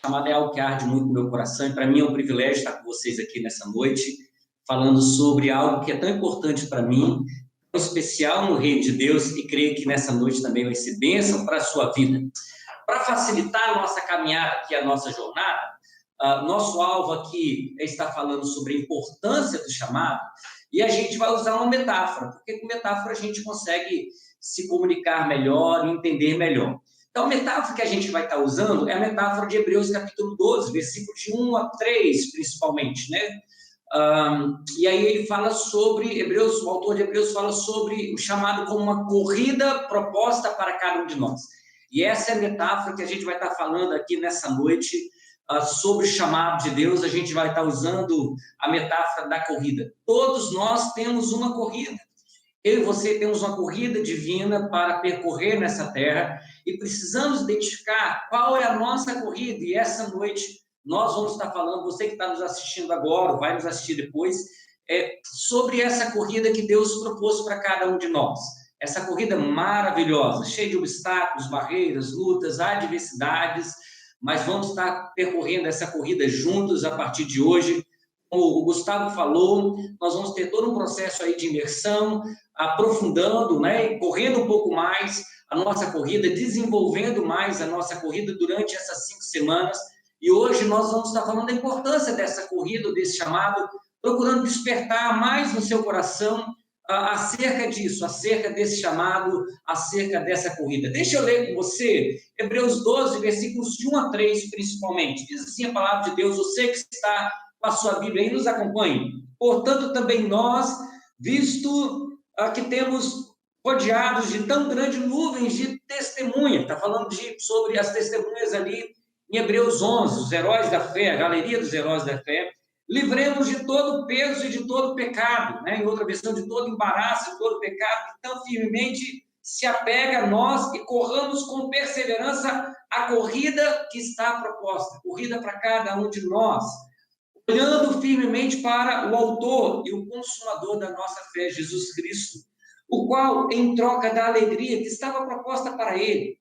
Chamada é algo que arde muito no meu coração, e para mim é um privilégio estar com vocês aqui nessa noite, falando sobre algo que é tão importante para mim, tão especial no reino de Deus, e creio que nessa noite também vai ser bênção para a sua vida. Para facilitar a nossa caminhada aqui, a nossa jornada, nosso alvo aqui é estar falando sobre a importância do chamado, e a gente vai usar uma metáfora, porque com metáfora a gente consegue se comunicar melhor e entender melhor. Então, a metáfora que a gente vai estar usando é a metáfora de Hebreus capítulo 12, versículos de 1 a 3, principalmente, né? E aí ele fala sobre, o autor de Hebreus fala sobre o chamado como uma corrida proposta para cada um de nós. E essa é a metáfora que a gente vai estar falando aqui nessa noite, sobre o chamado de Deus. A gente vai estar usando a metáfora da corrida. Todos nós temos uma corrida. Eu e você temos uma corrida divina para percorrer nessa terra e precisamos identificar qual é a nossa corrida. E essa noite nós vamos estar falando, você que está nos assistindo agora, vai nos assistir depois, sobre essa corrida que Deus propôs para cada um de nós. Essa corrida maravilhosa, cheia de obstáculos, barreiras, lutas, adversidades, mas vamos estar percorrendo essa corrida juntos a partir de hoje. Como o Gustavo falou, nós vamos ter todo um processo aí de imersão, aprofundando, né, e correndo um pouco mais a nossa corrida, desenvolvendo mais a nossa corrida durante essas 5 semanas. E hoje nós vamos estar falando da importância dessa corrida, desse chamado, procurando despertar mais no seu coração acerca disso, acerca desse chamado, acerca dessa corrida. Deixa eu ler com você Hebreus 12, versículos de 1 a 3, principalmente. Diz assim a palavra de Deus, você que está com a sua Bíblia aí, nos acompanhe. Portanto, também nós, visto que temos rodeados de tão grandes nuvens de testemunha, está falando sobre as testemunhas ali em Hebreus 11, os heróis da fé, a galeria dos heróis da fé, livremos de todo o peso e de todo o pecado, né? Em outra versão, de todo embaraço, de todo o pecado, que tão firmemente se apega a nós e corramos com perseverança a corrida que está proposta, corrida para cada um de nós, olhando firmemente para o autor e o consumador da nossa fé, Jesus Cristo, o qual, em troca da alegria que estava proposta para ele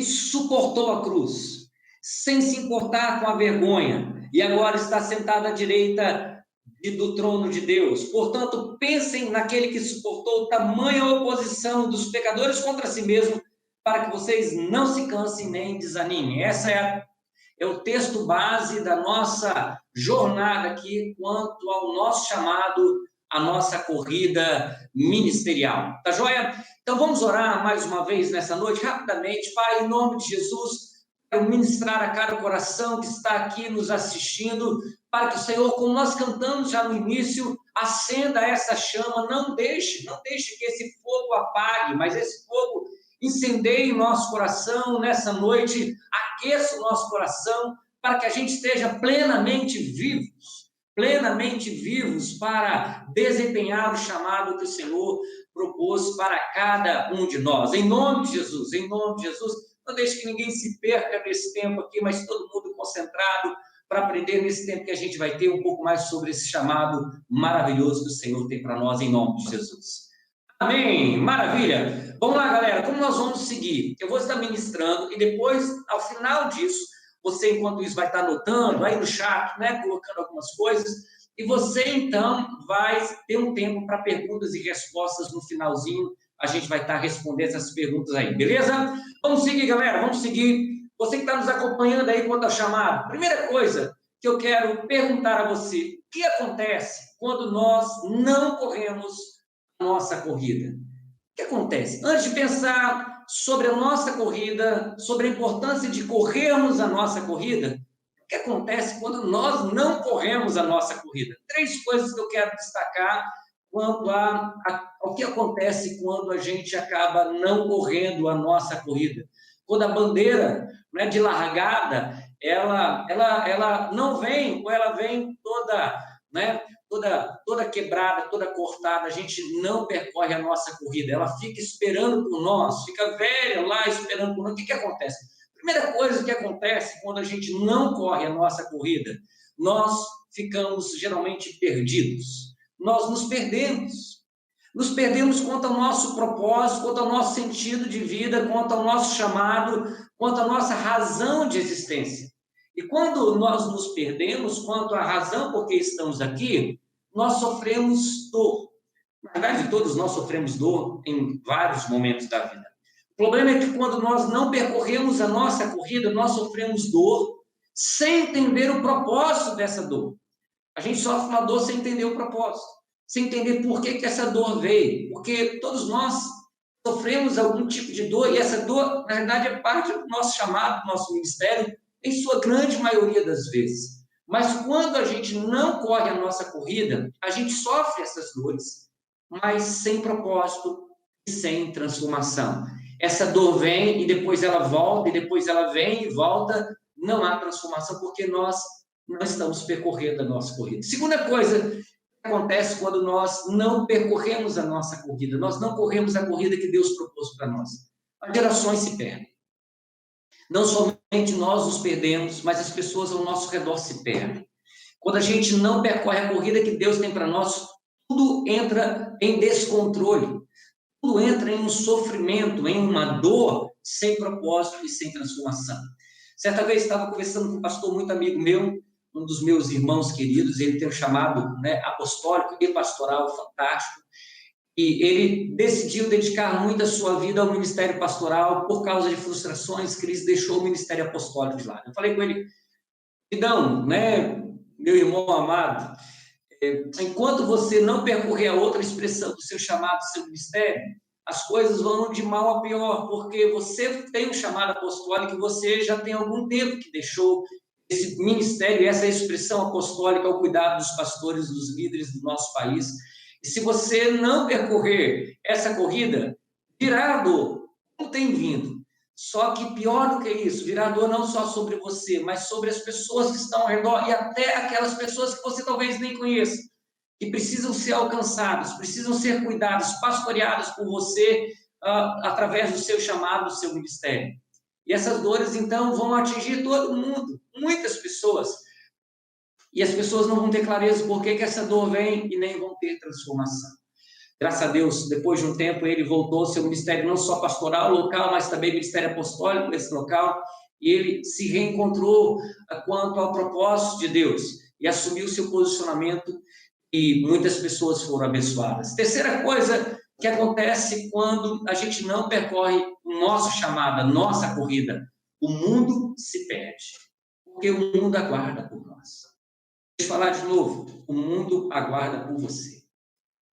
suportou a cruz, sem se importar com a vergonha, e agora está sentado à direita do trono de Deus. Portanto, pensem naquele que suportou tamanha oposição dos pecadores contra si mesmo, para que vocês não se cansem nem desanimem. Essa é o texto base da nossa jornada aqui, quanto ao nosso chamado, a nossa corrida ministerial. Tá joia? Então vamos orar mais uma vez nessa noite, rapidamente. Pai, em nome de Jesus, quero ministrar a cada coração que está aqui nos assistindo, para que o Senhor, como nós cantamos já no início, acenda essa chama, não deixe que esse fogo apague, mas esse fogo incendeie nosso coração nessa noite, aqueça o nosso coração, para que a gente esteja plenamente vivos para desempenhar o chamado que o Senhor propôs para cada um de nós. Em nome de Jesus, não deixe que ninguém se perca nesse tempo aqui, mas todo mundo concentrado para aprender nesse tempo que a gente vai ter um pouco mais sobre esse chamado maravilhoso que o Senhor tem para nós, em nome de Jesus. Amém, maravilha. Vamos lá, galera, como nós vamos seguir? Eu vou estar ministrando e depois, ao final disso, você, enquanto isso, vai estar anotando aí no chat, né, colocando algumas coisas, e você, então, vai ter um tempo para perguntas e respostas no finalzinho. A gente vai estar respondendo essas perguntas aí, beleza? Vamos seguir, galera, vamos seguir. Você que está nos acompanhando aí quanto ao chamado, primeira coisa que eu quero perguntar a você: o que acontece quando nós não corremos a nossa corrida? O que acontece? Antes de pensar sobre a nossa corrida, sobre a importância de corrermos a nossa corrida, o que acontece quando nós não corremos a nossa corrida? 3 coisas que eu quero destacar quanto ao que acontece quando a gente acaba não correndo a nossa corrida. Quando a bandeira, né, de largada, ela não vem, ou ela vem toda, né, toda quebrada, toda cortada, a gente não percorre a nossa corrida, ela fica esperando por nós, fica velha lá esperando por nós. O que acontece? Primeira coisa que acontece quando a gente não corre a nossa corrida, nós ficamos geralmente perdidos. Nós nos perdemos. Nos perdemos quanto ao nosso propósito, quanto ao nosso sentido de vida, quanto ao nosso chamado, quanto à nossa razão de existência. E quando nós nos perdemos quanto à razão por que estamos aqui, nós sofremos dor. Na verdade, todos nós sofremos dor em vários momentos da vida. O problema é que quando nós não percorremos a nossa corrida, nós sofremos dor sem entender o propósito dessa dor. A gente sofre uma dor sem entender o propósito, sem entender por que essa dor veio. Porque todos nós sofremos algum tipo de dor, e essa dor, na verdade, é parte do nosso chamado, do nosso ministério, em sua grande maioria das vezes. Mas quando a gente não corre a nossa corrida, a gente sofre essas dores, mas sem propósito e sem transformação. Essa dor vem e depois ela volta, e depois ela vem e volta, não há transformação, porque nós não estamos percorrendo a nossa corrida. Segunda coisa que acontece quando nós não percorremos a nossa corrida, nós não corremos a corrida que Deus propôs para nós. As gerações se perdem. Não somente nós nos perdemos, mas as pessoas ao nosso redor se perdem. Quando a gente não percorre a corrida que Deus tem para nós, tudo entra em descontrole, tudo entra em um sofrimento, em uma dor sem propósito e sem transformação. Certa vez estava conversando com um pastor muito amigo meu, um dos meus irmãos queridos, ele tem um chamado apostólico e pastoral fantástico, e ele decidiu dedicar muito a sua vida ao ministério pastoral por causa de frustrações que ele deixou o ministério apostólico de lado. Eu falei com ele, então, meu irmão amado, enquanto você não percorrer a outra expressão do seu chamado, do seu ministério, as coisas vão de mal a pior, porque você tem um chamado apostólico e você já tem algum tempo que deixou esse ministério, essa expressão apostólica ao cuidado dos pastores, dos líderes do nosso país. E se você não percorrer essa corrida, virá dor, como tem vindo. Só que pior do que isso, virá dor não só sobre você, mas sobre as pessoas que estão ao redor e até aquelas pessoas que você talvez nem conheça, que precisam ser alcançados, precisam ser cuidados, pastoreados por você através do seu chamado, do seu ministério. E essas dores, então, vão atingir todo mundo, muitas pessoas. E as pessoas não vão ter clareza por que essa dor vem e nem vão ter transformação. Graças a Deus, depois de um tempo, ele voltou ao seu ministério, não só pastoral local, mas também ministério apostólico nesse local, e ele se reencontrou quanto ao propósito de Deus, e assumiu seu posicionamento, e muitas pessoas foram abençoadas. Terceira coisa que acontece quando a gente não percorre o nosso chamado, a nossa corrida, o mundo se perde, porque o mundo aguarda por nós. Deixa eu falar de novo, o mundo aguarda por você.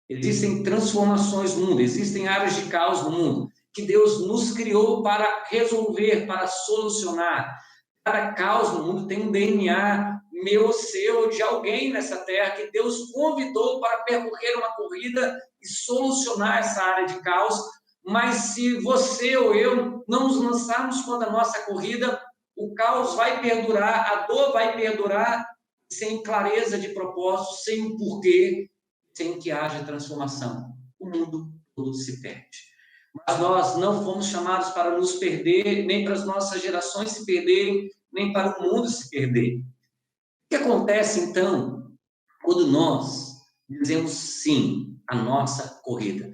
Existem transformações no mundo, existem áreas de caos no mundo, que Deus nos criou para resolver, para solucionar. Cada caos no mundo tem um DNA meu, seu, de alguém nessa terra, que Deus convidou para percorrer uma corrida e solucionar essa área de caos. Mas se você ou eu não nos lançarmos contra a nossa corrida, o caos vai perdurar, a dor vai perdurar, sem clareza de propósito, sem um porquê, sem que haja transformação. O mundo todo se perde. Mas nós não fomos chamados para nos perder, nem para as nossas gerações se perderem, nem para o mundo se perder. O que acontece, então, quando nós dizemos sim à nossa corrida? O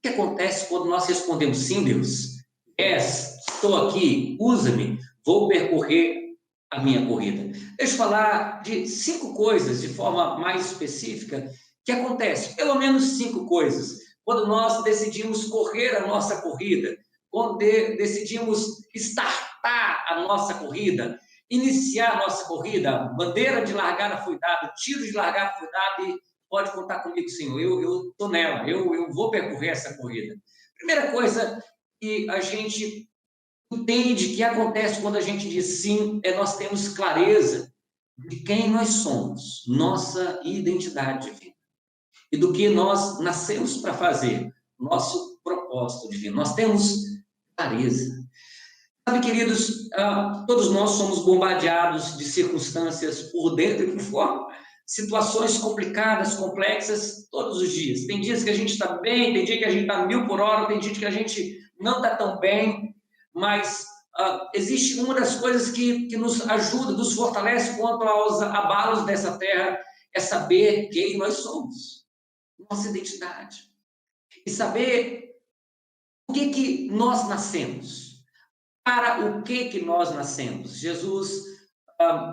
que acontece quando nós respondemos sim, Deus? Estou aqui, usa-me, vou percorrer a minha corrida. Deixa eu falar de 5 coisas, de forma mais específica, que acontece, pelo menos 5 coisas, quando nós decidimos correr a nossa corrida, quando decidimos startar a nossa corrida, iniciar a nossa corrida, bandeira de largada foi dada, tiro de largada foi dado, e pode contar comigo, Senhor, eu estou nela, eu vou percorrer essa corrida. Primeira coisa que a gente entende que acontece quando a gente diz sim, nós temos clareza de quem nós somos, nossa identidade divina, e do que nós nascemos para fazer, nosso propósito divino. Nós temos clareza. Sabe, queridos, todos nós somos bombardeados de circunstâncias por dentro e por fora, situações complicadas, complexas, todos os dias. Tem dias que a gente está bem, tem dia que a gente está 1000 por hora, tem dia que a gente não está tão bem, mas existe uma das coisas que nos ajuda, nos fortalece contra os abalos dessa terra, é saber quem nós somos, nossa identidade. E saber o que nós nascemos. Para o que nós nascemos? Jesus,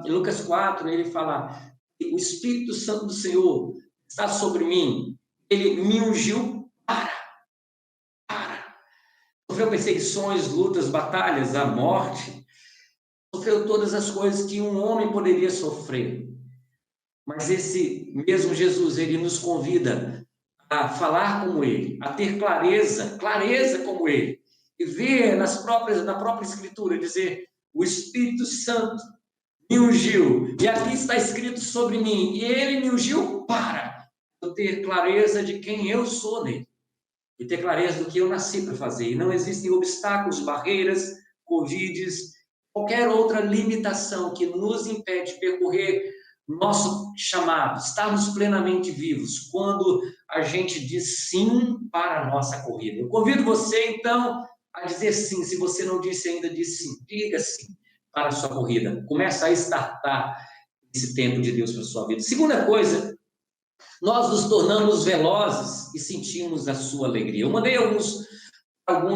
em Lucas 4, ele fala: o Espírito Santo do Senhor está sobre mim, ele me ungiu para. Sofreu perseguições, lutas, batalhas, a morte, sofreu todas as coisas que um homem poderia sofrer. Mas esse mesmo Jesus, ele nos convida a falar como ele, a ter clareza como ele, e ver na própria Escritura, dizer: o Espírito Santo me ungiu, e aqui está escrito sobre mim, e ele me ungiu para eu ter clareza de quem eu sou nele, e ter clareza do que eu nasci para fazer. E não existem obstáculos, barreiras, covides, qualquer outra limitação que nos impede de percorrer nosso chamado, estarmos plenamente vivos, quando a gente diz sim para a nossa corrida. Eu convido você, então, a dizer sim. Se você não disse ainda, diz sim. Diga sim para a sua corrida. Começa a startar esse tempo de Deus para a sua vida. Segunda coisa, nós nos tornamos velozes e sentimos a sua alegria. Eu mandei alguns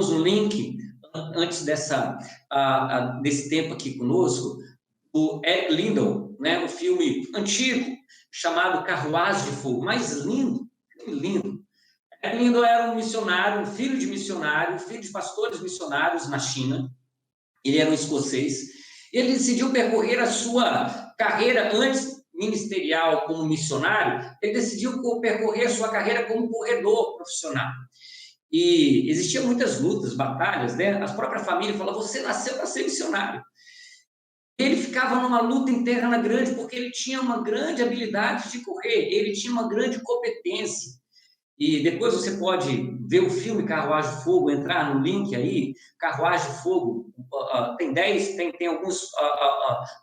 um link antes desse tempo aqui conosco, do Eric Liddell, né, um filme antigo chamado Carruagem de Fogo, mais lindo. Eric Liddell era um missionário, um filho de missionário, filho de pastores missionários na China. Ele era um escocês. Ele decidiu percorrer a sua carreira antes ministerial como missionário, ele decidiu percorrer a sua carreira como corredor profissional. E existiam muitas lutas, batalhas, né? A própria família falava: você nasceu para ser missionário. Ele ficava numa luta interna grande, porque ele tinha uma grande habilidade de correr, ele tinha uma grande competência. E depois você pode ver o filme Carruagem de Fogo, entrar no link aí, Carruagem de Fogo, tem alguns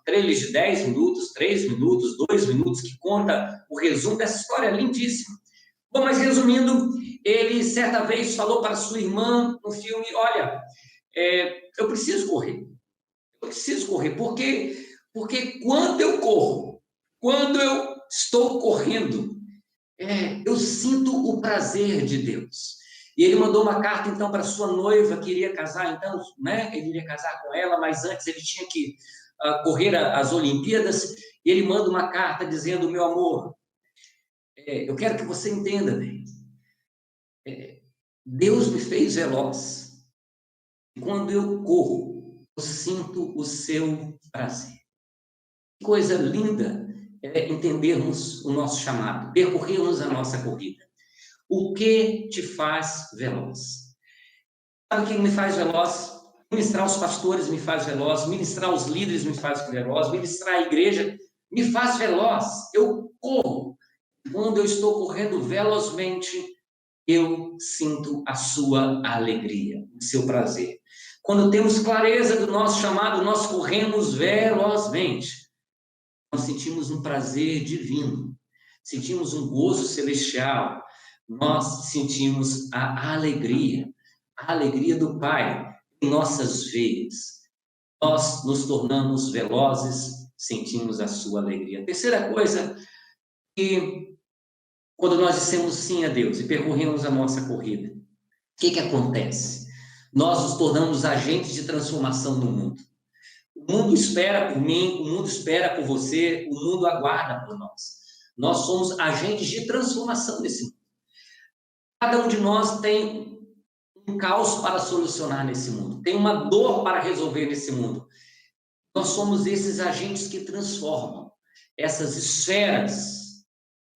trailers de 10 minutos, 3 minutos, 2 minutos, que conta o resumo dessa história lindíssima. Bom, mas resumindo, ele certa vez falou para sua irmã no filme: olha, eu preciso correr, porque quando eu corro, quando eu estou correndo, eu sinto o prazer de Deus. E ele mandou uma carta, então, para sua noiva, que iria casar, então, né? Ele iria casar com ela, mas antes ele tinha que correr as Olimpíadas, e ele manda uma carta dizendo: meu amor, eu quero que você entenda bem, Deus me fez veloz, e quando eu corro, eu sinto o seu prazer. Que coisa linda é entendermos o nosso chamado, percorrermos a nossa corrida. O que te faz veloz? Sabe o que me faz veloz? Ministrar os pastores me faz veloz, ministrar os líderes me faz veloz, ministrar a igreja me faz veloz. Eu corro. Quando eu estou correndo velozmente, eu sinto a sua alegria, o seu prazer. Quando temos clareza do nosso chamado, nós corremos velozmente. Nós sentimos um prazer divino, sentimos um gozo celestial, nós sentimos a alegria do Pai em nossas veias. Nós nos tornamos velozes, sentimos a sua alegria. A terceira coisa, que quando nós dissemos sim a Deus e percorremos a nossa corrida, o que acontece? Nós nos tornamos agentes de transformação no mundo. O mundo espera por mim, o mundo espera por você, o mundo aguarda por nós. Nós somos agentes de transformação desse mundo. Cada um de nós tem um caos para solucionar nesse mundo, tem uma dor para resolver nesse mundo. Nós somos esses agentes que transformam essas esferas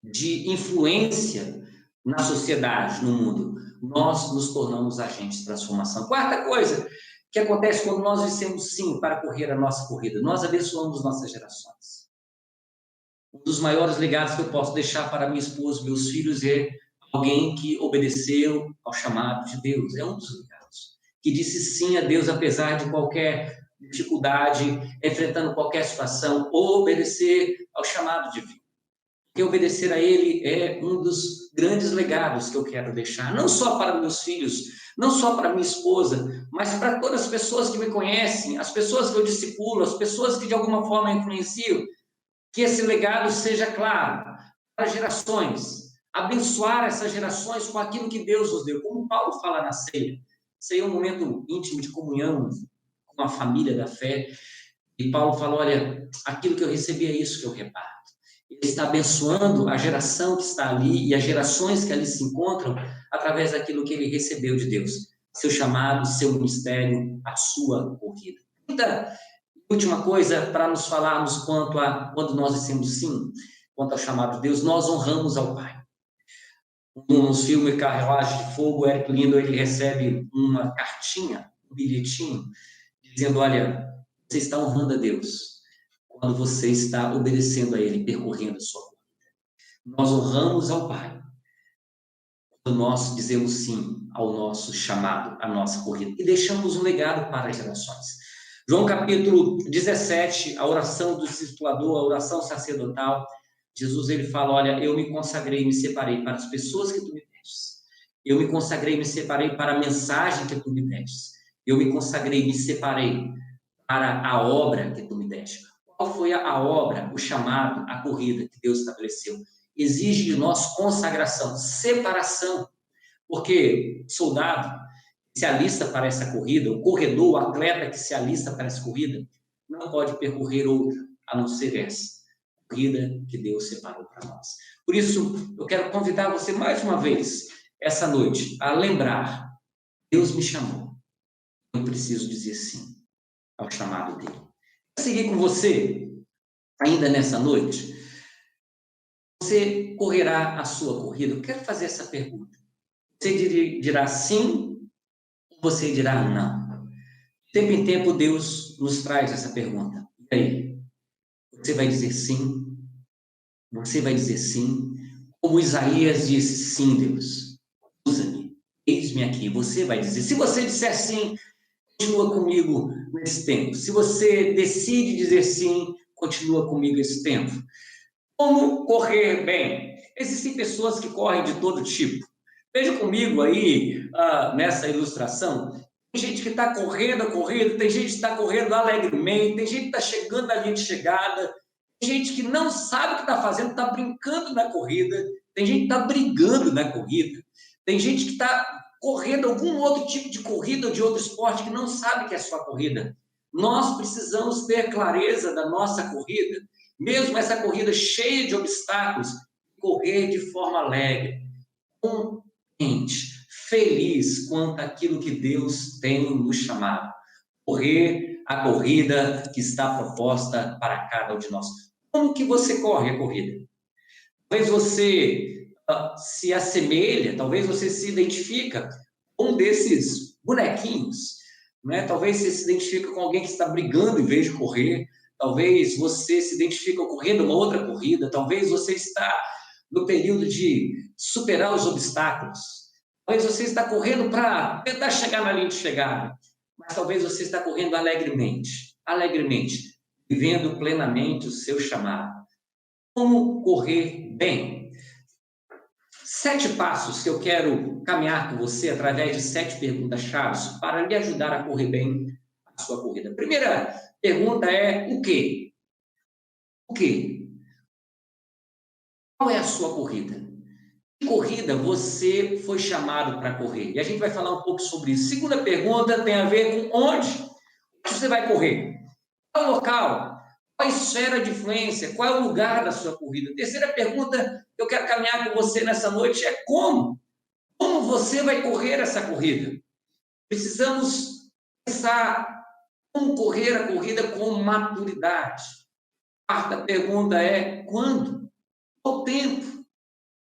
de influência na sociedade, no mundo. Nós nos tornamos agentes de transformação. Quarta coisa que acontece quando nós dissemos sim para correr a nossa corrida: nós abençoamos nossas gerações. Um dos maiores legados que eu posso deixar para minha esposa, meus filhos, é alguém que obedeceu ao chamado de Deus. É um dos legados. Que disse sim a Deus, apesar de qualquer dificuldade, enfrentando qualquer situação, ou obedecer ao chamado divino. Porque obedecer a Ele é um dos grandes legados que eu quero deixar, não só para meus filhos, não só para minha esposa, mas para todas as pessoas que me conhecem, as pessoas que eu discipulo, as pessoas que de alguma forma influenciam, que esse legado seja claro para gerações, abençoar essas gerações com aquilo que Deus nos deu, como Paulo fala na ceia. Ceia é um momento íntimo de comunhão com a família da fé, e Paulo fala, olha, aquilo que eu recebi é isso que eu reparto. Ele está abençoando a geração que está ali e as gerações que ali se encontram através daquilo que ele recebeu de Deus. Seu chamado, seu ministério, a sua corrida. Última coisa para nos falarmos quando nós dissemos sim, quanto ao chamado de Deus, nós honramos ao Pai. Nos filmes Carruagem de Fogo, Eric Lindo, ele recebe uma cartinha, um bilhetinho, dizendo, olha, você está honrando a Deus quando você está obedecendo a Ele, percorrendo a sua vida. Nós honramos ao Pai quando nós dizemos sim ao nosso chamado, à nossa corrida, e deixamos um legado para as gerações. João capítulo 17, a oração do discipulador, a oração sacerdotal, Jesus ele fala, olha, eu me consagrei, me separei para as pessoas que tu me pedes. Eu me consagrei, me separei para a mensagem que tu me pedes. Eu me consagrei, me separei para a obra que tu me deste. Qual foi a obra, o chamado, a corrida que Deus estabeleceu? Exige de nós consagração, separação, porque soldado que se alista para essa corrida, o corredor, o atleta que se alista para essa corrida, não pode percorrer outra, a não ser essa corrida que Deus separou para nós. Por isso, eu quero convidar você mais uma vez, essa noite, a lembrar, Deus me chamou, eu preciso dizer sim ao chamado dele. Vou seguir com você, ainda nessa noite, você correrá a sua corrida? Eu quero fazer essa pergunta. Você dirá sim ou você dirá não? De tempo em tempo, Deus nos traz essa pergunta. E aí? Você vai dizer sim? Você vai dizer sim? Como Isaías disse, sim, Deus, usa-me, eis-me aqui. Você vai dizer. Se você disser sim, continua comigo nesse tempo. Se você decide dizer sim, continua comigo esse tempo. Como correr bem? Existem pessoas que correm de todo tipo. Veja comigo aí, nessa ilustração, tem gente que está correndo a corrida, tem gente que está correndo alegremente, tem gente que está chegando na linha de chegada, tem gente que não sabe o que está fazendo, está brincando na corrida, tem gente que está brigando na corrida, tem gente que está correndo algum outro tipo de corrida ou de outro esporte que não sabe que é sua corrida. Nós precisamos ter clareza da nossa corrida, mesmo essa corrida cheia de obstáculos, correr de forma alegre, contente, feliz quanto àquilo que Deus tem nos chamado. Correr a corrida que está proposta para cada um de nós. Como que você corre a corrida? Talvez você se assemelha, talvez você se identifica com um desses bonequinhos, né? Talvez você se identifique com alguém que está brigando em vez de correr, talvez você se identifique correndo uma outra corrida, talvez você está no período de superar os obstáculos, talvez você está correndo para tentar chegar na linha de chegada, mas talvez você está correndo alegremente, vivendo plenamente o seu chamado. Como correr bem? 7 passos que eu quero caminhar com você através de 7 perguntas-chave para lhe ajudar a correr bem a sua corrida. A primeira pergunta é o quê? O quê? Qual é a sua corrida? Que corrida você foi chamado para correr? E a gente vai falar um pouco sobre isso. Segunda pergunta tem a ver com onde você vai correr. Qual é o local? Qual a esfera de influência? Qual é o lugar da sua corrida? Terceira pergunta que eu quero caminhar com você nessa noite é como? Como você vai correr essa corrida? Precisamos pensar como correr a corrida com maturidade. Quarta pergunta é quando? Qual o tempo?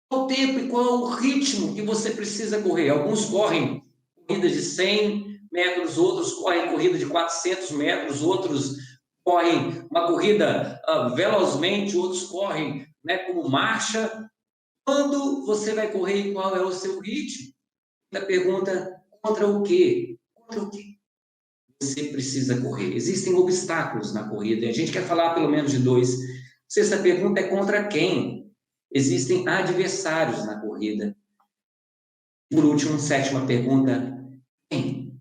Qual o tempo e qual o ritmo que você precisa correr? Alguns correm corridas de 100 metros, outros correm corrida de 400 metros, outros correm uma corrida velozmente, outros correm como marcha. Quando você vai correr e qual é o seu ritmo? A pergunta, contra o quê? Contra o quê você precisa correr? Existem obstáculos na corrida, e a gente quer falar pelo menos de 2. Sexta pergunta é contra quem? Existem adversários na corrida. Por último, 7ª pergunta, quem?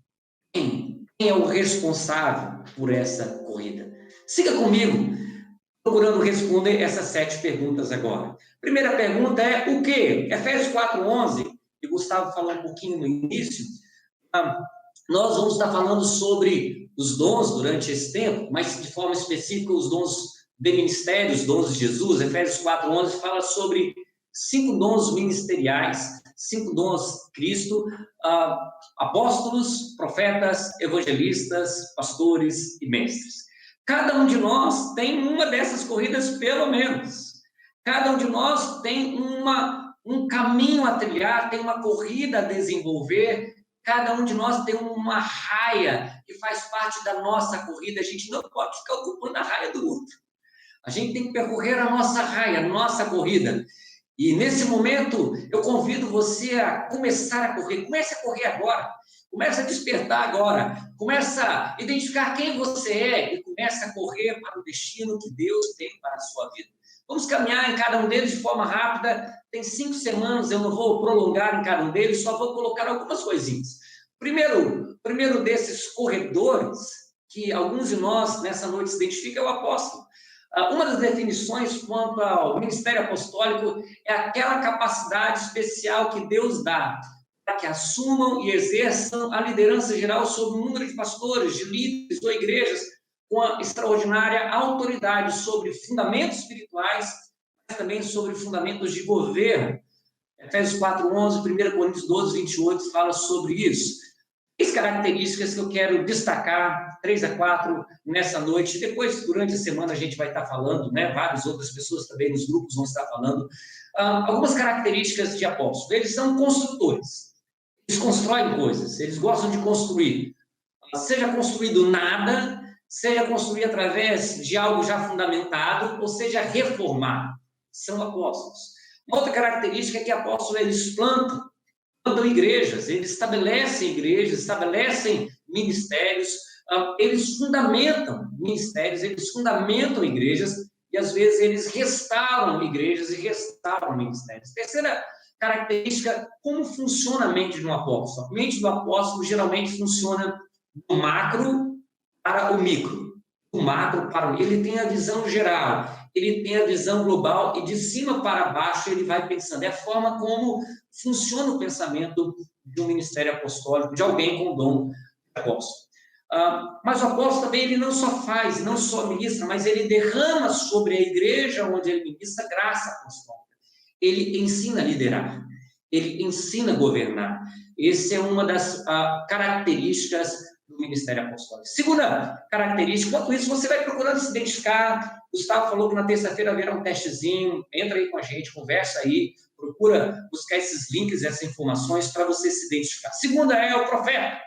Quem? Quem é o responsável por essa corrida? Siga comigo, procurando responder essas 7 perguntas agora. Primeira pergunta é o quê? Efésios 4:11, que Gustavo falou um pouquinho no início, nós vamos estar falando sobre os dons durante esse tempo, mas de forma específica os dons de ministério, os dons de Jesus. Efésios 4:11 fala sobre 5 dons ministeriais, 5 dons Cristo, apóstolos, profetas, evangelistas, pastores e mestres. Cada um de nós tem uma dessas corridas, pelo menos. Cada um de nós tem um caminho a trilhar, tem uma corrida a desenvolver. Cada um de nós tem uma raia que faz parte da nossa corrida. A gente não pode ficar ocupando a raia do outro. A gente tem que percorrer a nossa raia, a nossa corrida. E nesse momento, eu convido você a começar a correr. Comece a correr agora. Comece a despertar agora. Comece a identificar quem você é e comece a correr para o destino que Deus tem para a sua vida. Vamos caminhar em cada um deles de forma rápida. Tem 5 semanas, eu não vou prolongar em cada um deles, só vou colocar algumas coisinhas. Primeiro desses corredores, que alguns de nós nessa noite se identificam, é o apóstolo. Uma das definições quanto ao ministério apostólico é aquela capacidade especial que Deus dá para que assumam e exerçam a liderança geral sobre um número de pastores, de líderes ou igrejas, com a extraordinária autoridade sobre fundamentos espirituais, mas também sobre fundamentos de governo. Efésios 4:11, 1 Coríntios 12:28 fala sobre isso. 3 características que eu quero destacar, 3 a 4 nessa noite. Depois, durante a semana, a gente vai estar falando, né? Várias outras pessoas também nos grupos vão estar falando. Algumas características de apóstolos. Eles são construtores. Eles constroem coisas, eles gostam de construir. Seja construído nada, seja construir através de algo já fundamentado, ou seja reformado. São apóstolos. Uma outra característica é que apóstolos, eles plantam igrejas, eles estabelecem igrejas, estabelecem ministérios, eles fundamentam ministérios, eles fundamentam igrejas, e às vezes eles restauram igrejas e restauram ministérios. Terceira característica, como funciona a mente de um apóstolo? A mente do apóstolo geralmente funciona do macro para o micro, do macro para o micro. Ele tem a visão geral, ele tem a visão global, e de cima para baixo ele vai pensando. É a forma como funciona o pensamento de um ministério apostólico, de alguém com o dom de apóstolo. Mas o apóstolo também, ele não só faz, não só ministra, mas ele derrama sobre a igreja onde ele ministra graça apostólica. Ele ensina a liderar, ele ensina a governar. Essa é uma das características do ministério apostólico. Segunda característica, enquanto isso, você vai procurando se identificar. Gustavo falou que na terça-feira haverá um testezinho, entra aí com a gente, conversa aí, procura buscar esses links, essas informações para você se identificar. Segunda é o profeta.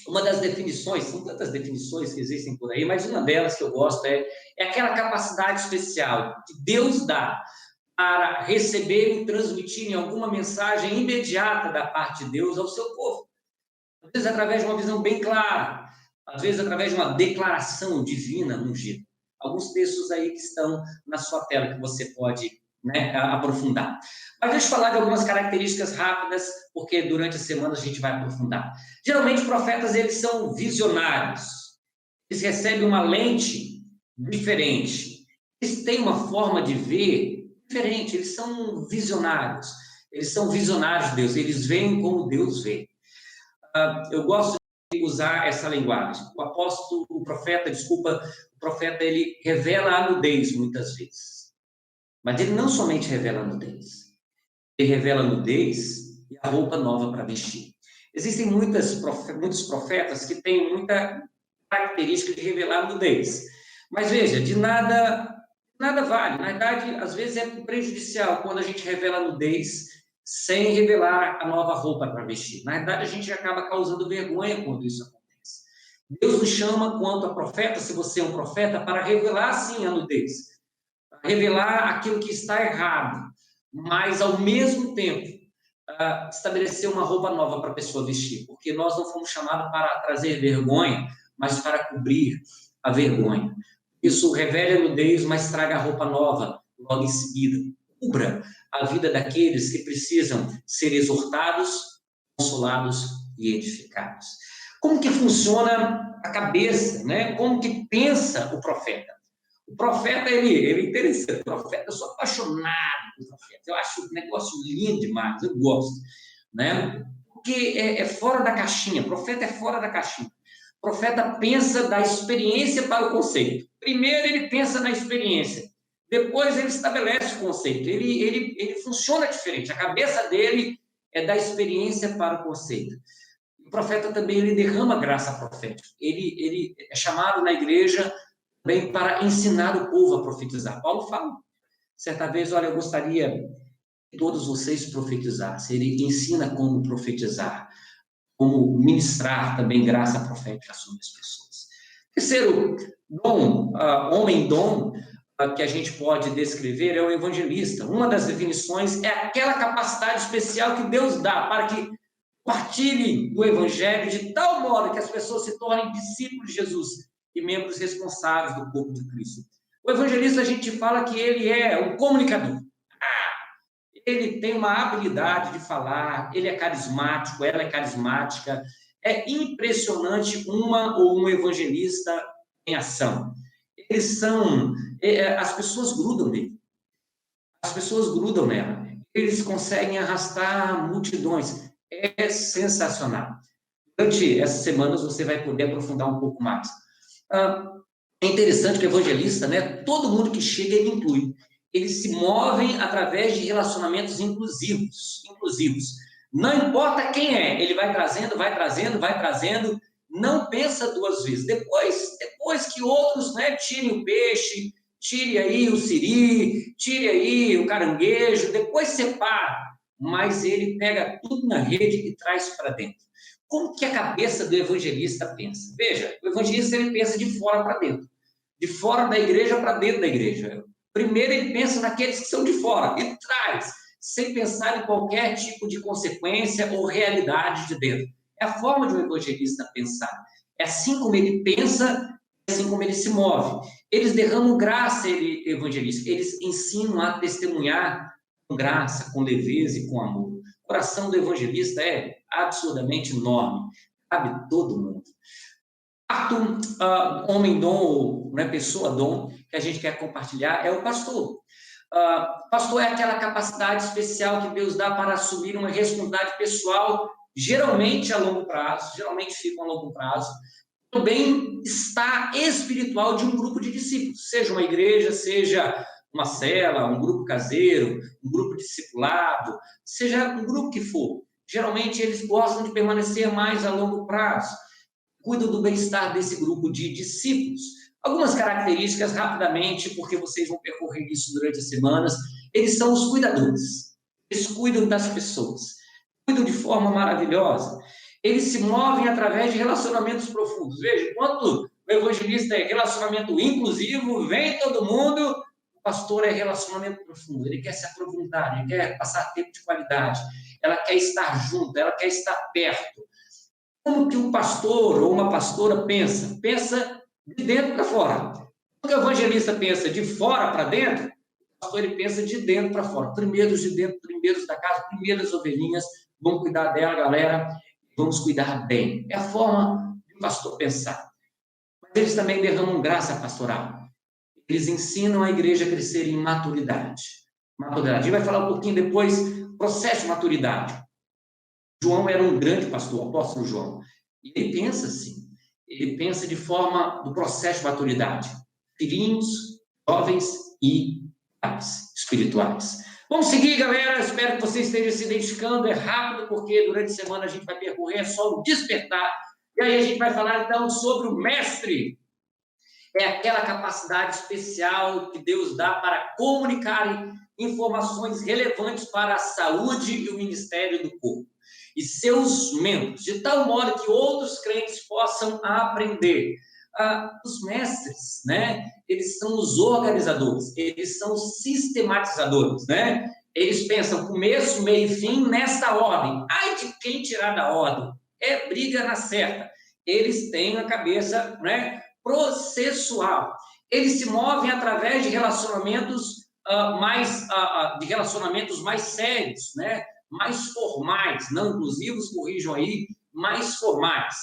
Uma das definições, são tantas definições que existem por aí, mas uma delas que eu gosto é aquela capacidade especial que Deus dá para receber e transmitir alguma mensagem imediata da parte de Deus ao seu povo. Às vezes através de uma visão bem clara, às vezes através de uma declaração divina ungida. Alguns textos aí que estão na sua tela que você pode, né, aprofundar. Mas deixa eu falar de algumas características rápidas, porque durante a semana a gente vai aprofundar. Geralmente, profetas, eles são visionários. Eles recebem uma lente diferente. Eles têm uma forma de ver diferente. Eles são visionários. Eles são visionários de Deus. Eles veem como Deus vê. Eu gosto de usar essa linguagem. O profeta, ele revela a nudez muitas vezes. Mas ele não somente revela a nudez. Ele revela a nudez e a roupa nova para vestir. Existem muitos profetas que têm muita característica de revelar a nudez. Mas veja, de nada vale. Na verdade, às vezes é prejudicial quando a gente revela a nudez sem revelar a nova roupa para vestir. Na verdade, a gente acaba causando vergonha quando isso acontece. Deus nos chama, quanto a profeta, se você é um profeta, para revelar, sim, a nudez. Para revelar aquilo que está errado, mas, ao mesmo tempo, estabelecer uma roupa nova para a pessoa vestir. Porque nós não fomos chamados para trazer vergonha, mas para cobrir a vergonha. Isso revela a nudez, mas traga a roupa nova logo em seguida. Cubra a vida daqueles que precisam ser exortados, consolados e edificados. Como que funciona a cabeça, né? Como que pensa o profeta? O profeta, ele é interessante. O profeta, eu sou apaixonado por profeta. Eu acho um negócio lindo demais, eu gosto, né? Porque é fora da caixinha. O profeta é fora da caixinha. O profeta pensa da experiência para o conceito. Primeiro ele pensa na experiência. Depois ele estabelece o conceito. Ele funciona diferente. A cabeça dele é da experiência para o conceito. O profeta também ele derrama graça profética. Ele é chamado na igreja também para ensinar o povo a profetizar. Paulo fala, certa vez, olha, eu gostaria que todos vocês profetizassem. Ele ensina como profetizar, como ministrar também graça profética sobre as pessoas. Terceiro dom, homem-dom, que a gente pode descrever é o evangelista. Uma das definições é aquela capacidade especial que Deus dá para que partilhem do evangelho de tal modo que as pessoas se tornem discípulos de Jesus e membros responsáveis do corpo de Cristo. O evangelista, a gente fala que ele é um comunicador. Ele tem uma habilidade de falar, ele é carismático, ela é carismática. É impressionante uma ou um evangelista em ação. Eles são... as pessoas grudam nele. As pessoas grudam nela. Eles conseguem arrastar multidões. É sensacional. Durante essas semanas você vai poder aprofundar um pouco mais. É interessante que o evangelista, né, todo mundo que chega, ele inclui. Eles se movem através de relacionamentos inclusivos. Não importa quem é, ele vai trazendo, não pensa duas vezes. Depois que outros, né, tirem o peixe, tire aí o siri, tire aí o caranguejo, depois separa. Mas ele pega tudo na rede e traz para dentro. Como que a cabeça do evangelista pensa? Veja, o evangelista ele pensa de fora para dentro. De fora da igreja para dentro da igreja. Primeiro ele pensa naqueles que são de fora e traz, sem pensar em qualquer tipo de consequência ou realidade de dentro. É a forma de um evangelista pensar. É assim como ele pensa, é assim como ele se move. Eles derramam graça, evangelistas. Eles ensinam a testemunhar com graça, com leveza e com amor. O coração do evangelista é absurdamente enorme. Cabe todo mundo. Quarto homem-dom, né, pessoa-dom, que a gente quer compartilhar, é o pastor. Pastor é aquela capacidade especial que Deus dá para assumir uma responsabilidade pessoal, geralmente a longo prazo, geralmente fica a longo prazo, também está espiritual de um grupo de discípulos, seja uma igreja, seja uma cela, um grupo caseiro, um grupo discipulado, seja um grupo que for. Geralmente eles gostam de permanecer mais a longo prazo, cuidam do bem-estar desse grupo de discípulos. Algumas características, rapidamente, porque vocês vão percorrer isso durante as semanas. Eles são os cuidadores. Eles cuidam das pessoas. Cuidam de forma maravilhosa. Eles se movem através de relacionamentos profundos. Veja, enquanto o evangelista é relacionamento inclusivo, vem todo mundo, o pastor é relacionamento profundo. Ele quer se aprofundar, ele quer passar tempo de qualidade. Ela quer estar junto, ela quer estar perto. Como que um pastor ou uma pastora pensa? Pensa de dentro para fora. Quando o evangelista pensa de fora para dentro, o pastor ele pensa de dentro para fora. Primeiros de dentro, primeiros da casa, primeiras ovelhinhas, vamos cuidar dela, galera, vamos cuidar bem. É a forma do pastor pensar. Mas eles também derramam graça pastoral. Eles ensinam a igreja a crescer em maturidade. Maturidade. A gente vai falar um pouquinho depois, processo de maturidade. João era um grande pastor, o apóstolo João. E ele pensa assim, ele pensa de forma do processo de maturidade. Filhinhos, jovens e pais espirituais. Vamos seguir, galera. Espero que você esteja se identificando. É rápido, porque durante a semana a gente vai percorrer só o despertar. E aí a gente vai falar, então, sobre o mestre. É aquela capacidade especial que Deus dá para comunicar informações relevantes para a saúde e o ministério do corpo e seus membros, de tal modo que outros crentes possam aprender. Os mestres, né? Eles são os organizadores, eles são os sistematizadores, né? Eles pensam começo, meio e fim nesta ordem. Ai de quem tirar da ordem? É briga na certa. Eles têm a cabeça, né, processual. Eles se movem através de relacionamentos mais sérios, né? Mais formais, não inclusivos, corrijam aí, mais formais.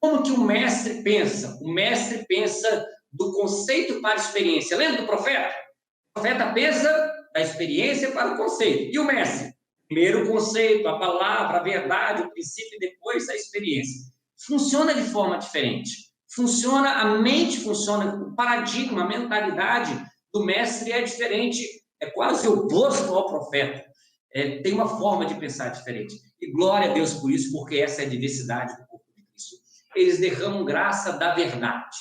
Como que o mestre pensa? O mestre pensa do conceito para a experiência. Lembra do profeta? O profeta pensa da experiência para o conceito. E o mestre? Primeiro o conceito, a palavra, a verdade, o princípio e depois a experiência. Funciona de forma diferente. Funciona, a mente funciona, o paradigma, a mentalidade do mestre é diferente, é quase oposto ao profeta. Tem uma forma de pensar diferente. E glória a Deus por isso, porque essa é a diversidade do corpo de Cristo. Eles derramam graça da verdade,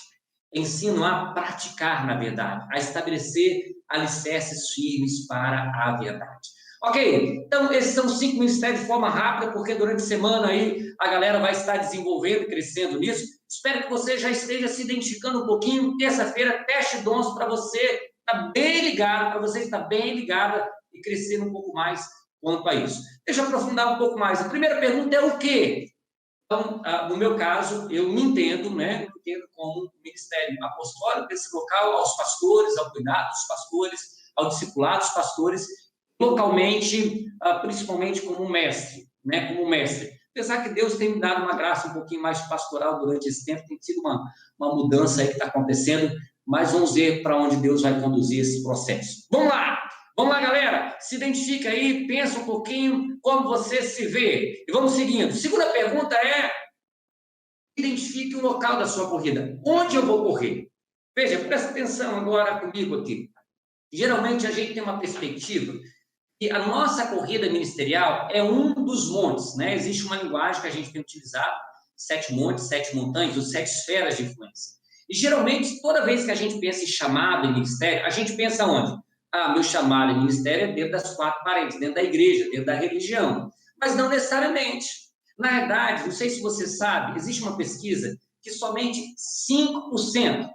ensinam a praticar na verdade, a estabelecer alicerces firmes para a verdade. Ok, então esses são 5 ministérios de forma rápida, porque durante a semana aí a galera vai estar desenvolvendo, crescendo nisso. Espero que você já esteja se identificando um pouquinho. Terça-feira, teste dons para você estar bem ligado, para você estar bem ligada e crescer um pouco mais quanto a isso. Deixa eu aprofundar um pouco mais. A primeira pergunta é o quê? Então, no meu caso, eu me entendo, né? Eu entendo como ministério apostólico desse local, aos pastores, ao cuidado dos pastores, ao discipulado dos pastores, localmente, principalmente como mestre, né? Como mestre. Apesar que Deus tem me dado uma graça um pouquinho mais pastoral durante esse tempo, tem sido uma mudança aí que está acontecendo, mas vamos ver para onde Deus vai conduzir esse processo. Vamos lá! Vamos lá, galera, se identifica aí, pensa um pouquinho como você se vê. E vamos seguindo. Segunda pergunta é, identifique o local da sua corrida. Onde eu vou correr? Veja, presta atenção agora comigo aqui. Geralmente a gente tem uma perspectiva que a nossa corrida ministerial é um dos montes, né? Existe uma linguagem que a gente tem utilizado, 7 montes, 7 montanhas, ou 7 esferas de influência. E geralmente, toda vez que a gente pensa em chamado e ministério, a gente pensa onde? Meu chamado e ministério é dentro das 4 paredes, dentro da igreja, dentro da religião. Mas não necessariamente. Na verdade, não sei se você sabe, existe uma pesquisa que somente 5%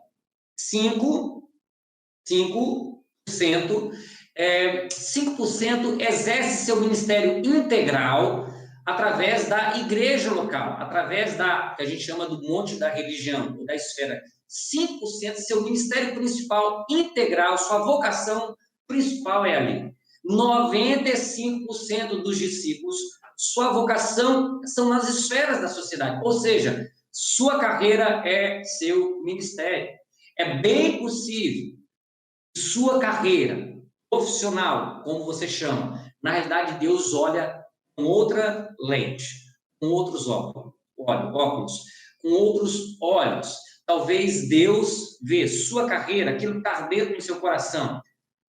exerce seu ministério integral através da igreja local, através que a gente chama do monte da religião, ou da esfera. 5% seu ministério principal integral, sua vocação principal é ali. 95% dos discípulos, sua vocação são nas esferas da sociedade, ou seja, sua carreira é seu ministério. É bem possível que sua carreira profissional, como você chama, na realidade Deus olha com outra lente, com outros óculos, com outros olhos. Talvez Deus vê sua carreira, aquilo que está dentro do seu coração,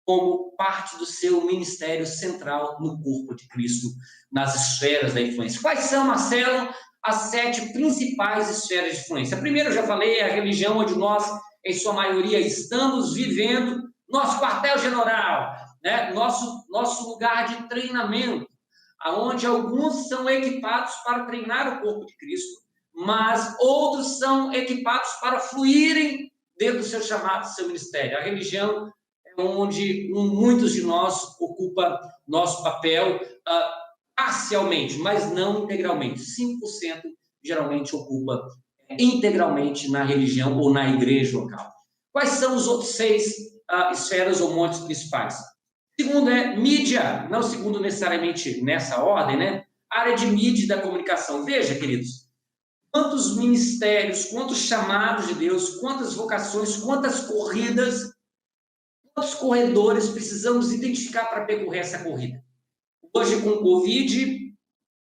como parte do seu ministério central no corpo de Cristo, nas esferas da influência. Quais são, Marcelo, as 7 principais esferas de influência? A primeira, eu já falei, é a religião, onde nós, em sua maioria, estamos vivendo, nosso quartel-general, né? nosso lugar de treinamento, onde alguns são equipados para treinar o corpo de Cristo, mas outros são equipados para fluírem dentro do seu chamado, do seu ministério. A religião é onde muitos de nós ocupam nosso papel parcialmente, mas não integralmente. 5% geralmente ocupa integralmente na religião ou na igreja local. Quais são os outros 6 esferas ou montes principais? Segundo é mídia, não segundo necessariamente nessa ordem, né? Área de mídia e da comunicação. Veja, queridos, quantos ministérios, quantos chamados de Deus, quantas vocações, quantas corridas, quantos corredores precisamos identificar para percorrer essa corrida. Hoje, com o Covid,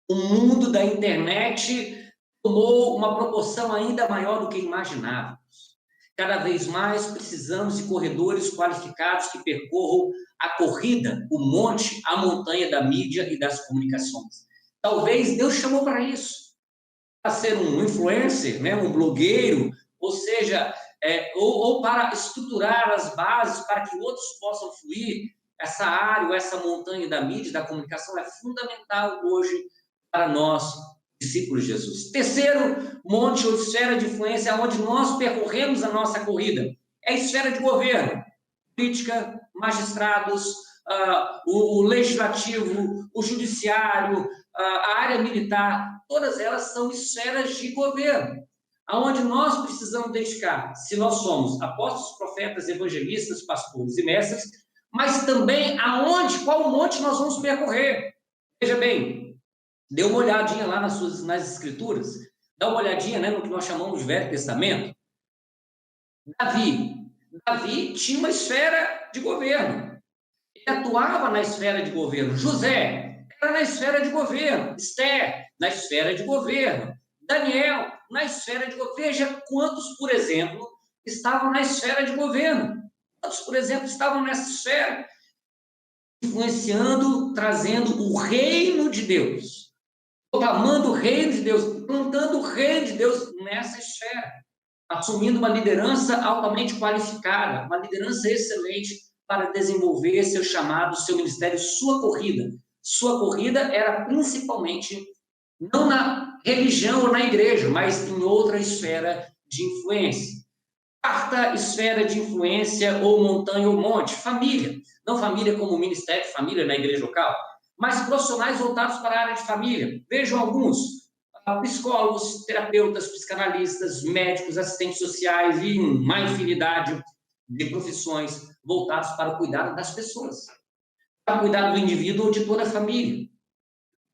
o mundo da internet tomou uma proporção ainda maior do que imaginávamos. Cada vez mais precisamos de corredores qualificados que percorram a corrida, o monte, a montanha da mídia e das comunicações. Talvez Deus chamou para isso, para ser um influencer, né, um blogueiro, ou seja, ou para estruturar as bases para que outros possam fluir. Essa área, ou essa montanha da mídia, da comunicação, é fundamental hoje para nós, discípulos de Jesus. Terceiro monte ou esfera de influência, onde nós percorremos a nossa corrida, é a esfera de governo, política, magistrados, o legislativo, o judiciário, a área militar, todas elas são esferas de governo, aonde nós precisamos identificar se nós somos apóstolos, profetas, evangelistas, pastores e mestres, mas também qual monte nós vamos percorrer. Veja bem, dê uma olhadinha lá nas escrituras, Dá uma olhadinha, né, no que nós chamamos de Velho Testamento. Davi tinha uma esfera de governo. Ele atuava na esfera de governo. José era na esfera de governo. Esther, na esfera de governo. Daniel, na esfera de governo. Veja quantos, por exemplo, estavam na esfera de governo. Quantos, por exemplo, estavam nessa esfera? Influenciando, trazendo o reino de Deus. Proclamando o reino de Deus. Plantando o reino de Deus nessa esfera. Assumindo uma liderança altamente qualificada. Uma liderança excelente para desenvolver seu chamado, seu ministério, sua corrida. Sua corrida era principalmente, não na religião ou na igreja, mas em outra esfera de influência. Quarta esfera de influência, ou montanha ou monte, família. Não família como ministério, família na igreja local, mas profissionais voltados para a área de família. Vejam alguns: psicólogos, terapeutas, psicanalistas, médicos, assistentes sociais e uma infinidade de profissões voltados para o cuidado das pessoas, para o cuidado do indivíduo ou de toda a família.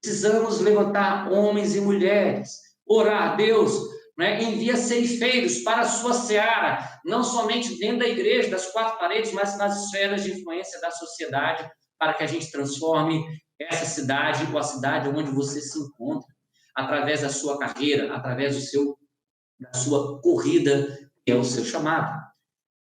Precisamos levantar homens e mulheres, orar a Deus, né? Envia ceifeiros para a sua seara, não somente dentro da igreja, das quatro paredes, mas nas esferas de influência da sociedade, para que a gente transforme essa cidade ou a cidade onde você se encontra, através da sua carreira, através da sua corrida, que é o seu chamado.